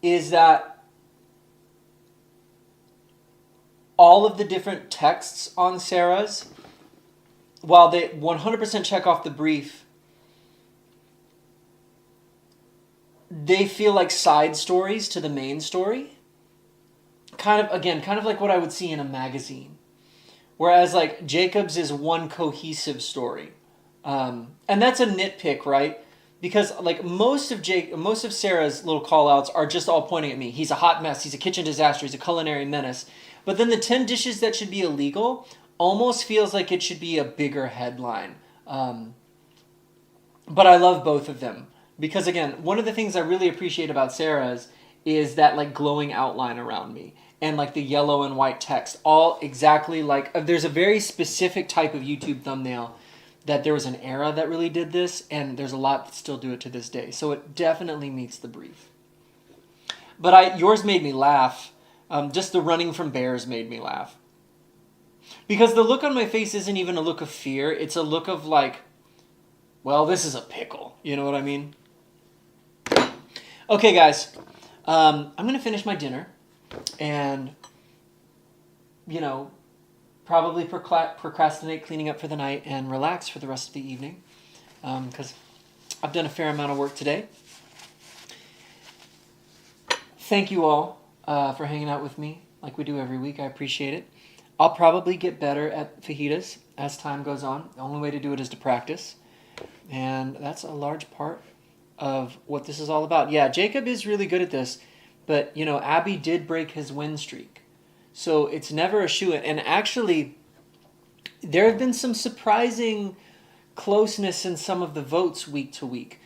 is that all of the different texts on Sarah's, while they 100% check off the brief, they feel like side stories to the main story. Kind of like what I would see in a magazine. Whereas like Jacob's is one cohesive story. And that's a nitpick, right? Because like most of Sarah's little call-outs are just all pointing at me. He's a hot mess. He's a kitchen disaster. He's a culinary menace. But then the 10 dishes that should be illegal almost feels like it should be a bigger headline. But I love both of them. Because again, one of the things I really appreciate about Sarah's is that like glowing outline around me. And like the yellow and white text. All exactly like... There's a very specific type of YouTube thumbnail that there was an era that really did this, and there's a lot that still do it to this day. So it definitely meets the brief. But yours made me laugh. Just the running from bears made me laugh. Because the look on my face isn't even a look of fear. It's a look of like, well, this is a pickle. You know what I mean? Okay, guys. I'm going to finish my dinner. And, probably procrastinate cleaning up for the night and relax for the rest of the evening. Because I've done a fair amount of work today. Thank you all for hanging out with me like we do every week. I appreciate it. I'll probably get better at fajitas as time goes on. The only way to do it is to practice. And that's a large part of what this is all about. Yeah, Jacob is really good at this. But, Abby did break his win streak. So it's never a shoo-in. And actually, there have been some surprising closeness in some of the votes week to week.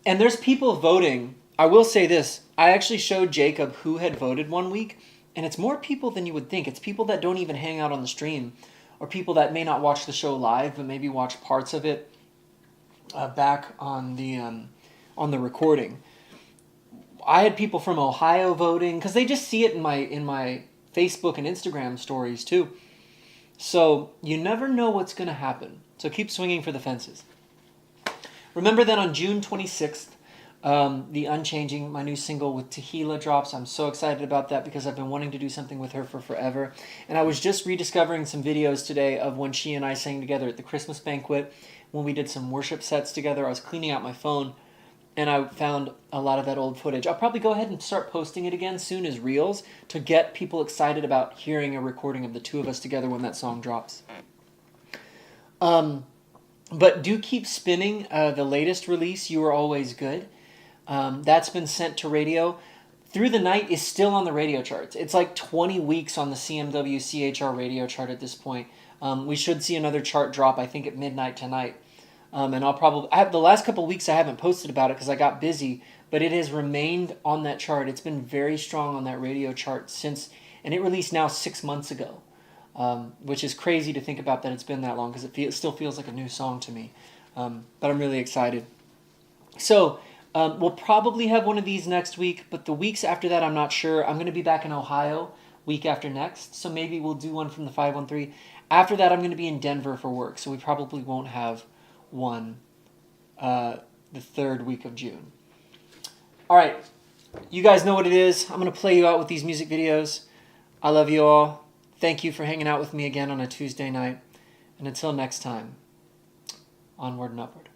And there's people voting. I will say this. I actually showed Jacob who had voted one week. And it's more people than you would think. It's people that don't even hang out on the stream. Or people that may not watch the show live, but maybe watch parts of it. back on the recording. I had people from Ohio voting because they just see it in my Facebook and Instagram stories too. So you never know what's going to happen. So keep swinging for the fences. Remember that on June 26th, the Unchanging, my new single with Tehila, drops. I'm so excited about that because I've been wanting to do something with her for forever. And I was just rediscovering some videos today of when she and I sang together at the Christmas banquet, when we did some worship sets together. I was cleaning out my phone, and I found a lot of that old footage. I'll probably go ahead and start posting it again soon as Reels to get people excited about hearing a recording of the two of us together when that song drops. But do keep spinning the latest release, You Are Always Good. That's been sent to radio. Through the Night is still on the radio charts. It's like 20 weeks on the CMW CHR radio chart at this point. We should see another chart drop, I think, at midnight tonight. And the last couple of weeks I haven't posted about it because I got busy, but it has remained on that chart. It's been very strong on that radio chart since, and it released now 6 months ago. Which is crazy to think about that it's been that long because it still feels like a new song to me. But I'm really excited. So we'll probably have one of these next week, but the weeks after that I'm not sure. I'm going to be back in Ohio week after next, so maybe we'll do one from the 513. After that I'm going to be in Denver for work, so we probably won't have one the third week of June. All right, you guys know what it is. I'm going to play you out with these music videos. I love you all. Thank you for hanging out with me again on a Tuesday night. And until next time, onward and upward.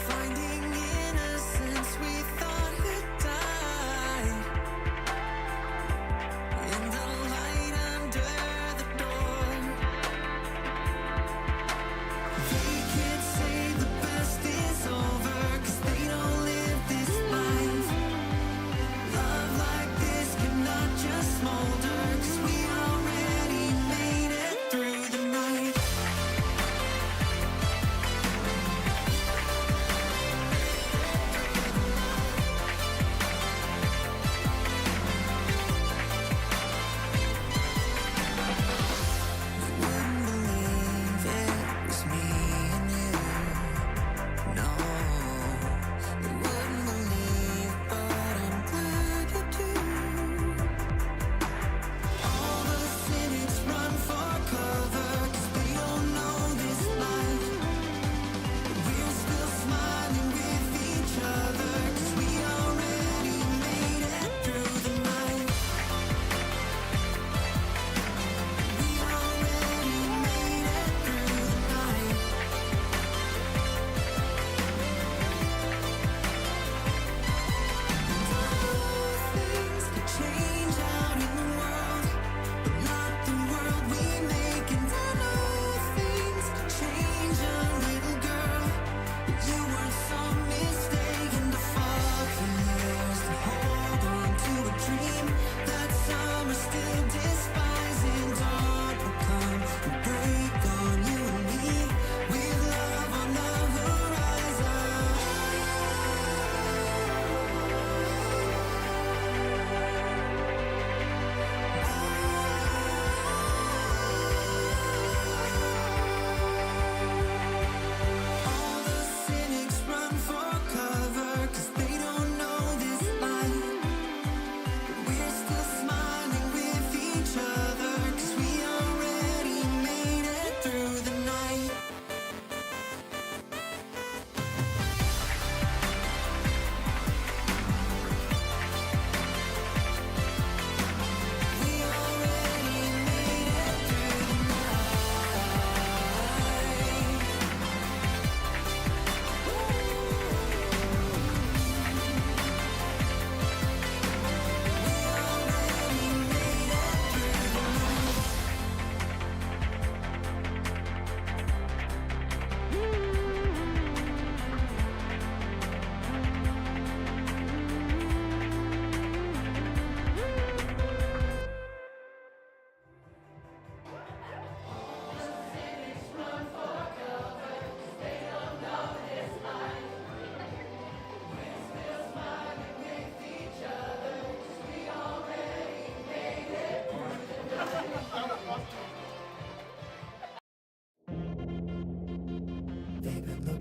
Finding innocence.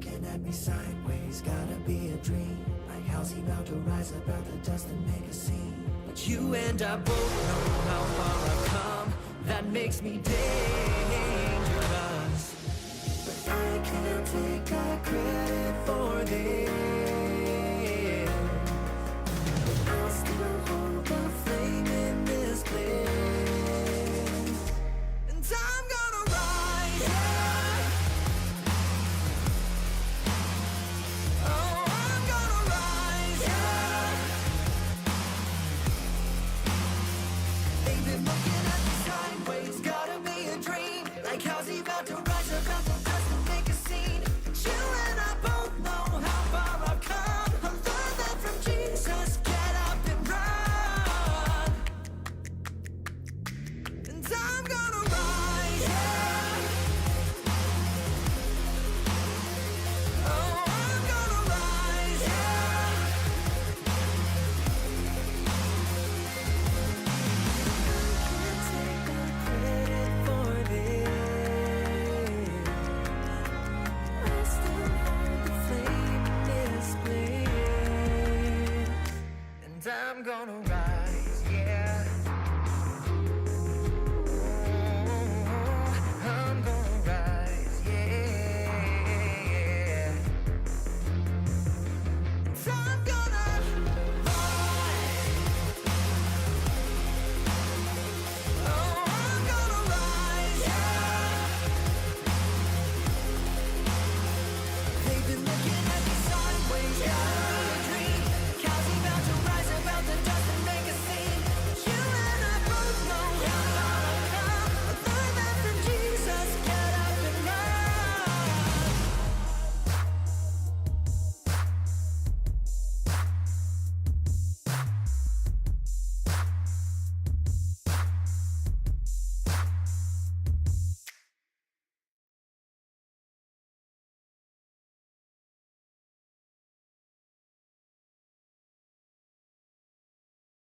looking at me sideways, gotta be a dream. Like how's he about to rise up out the dust and make a scene? But you and I both know how far I've come. That makes me dangerous. But I can't take all credit for this.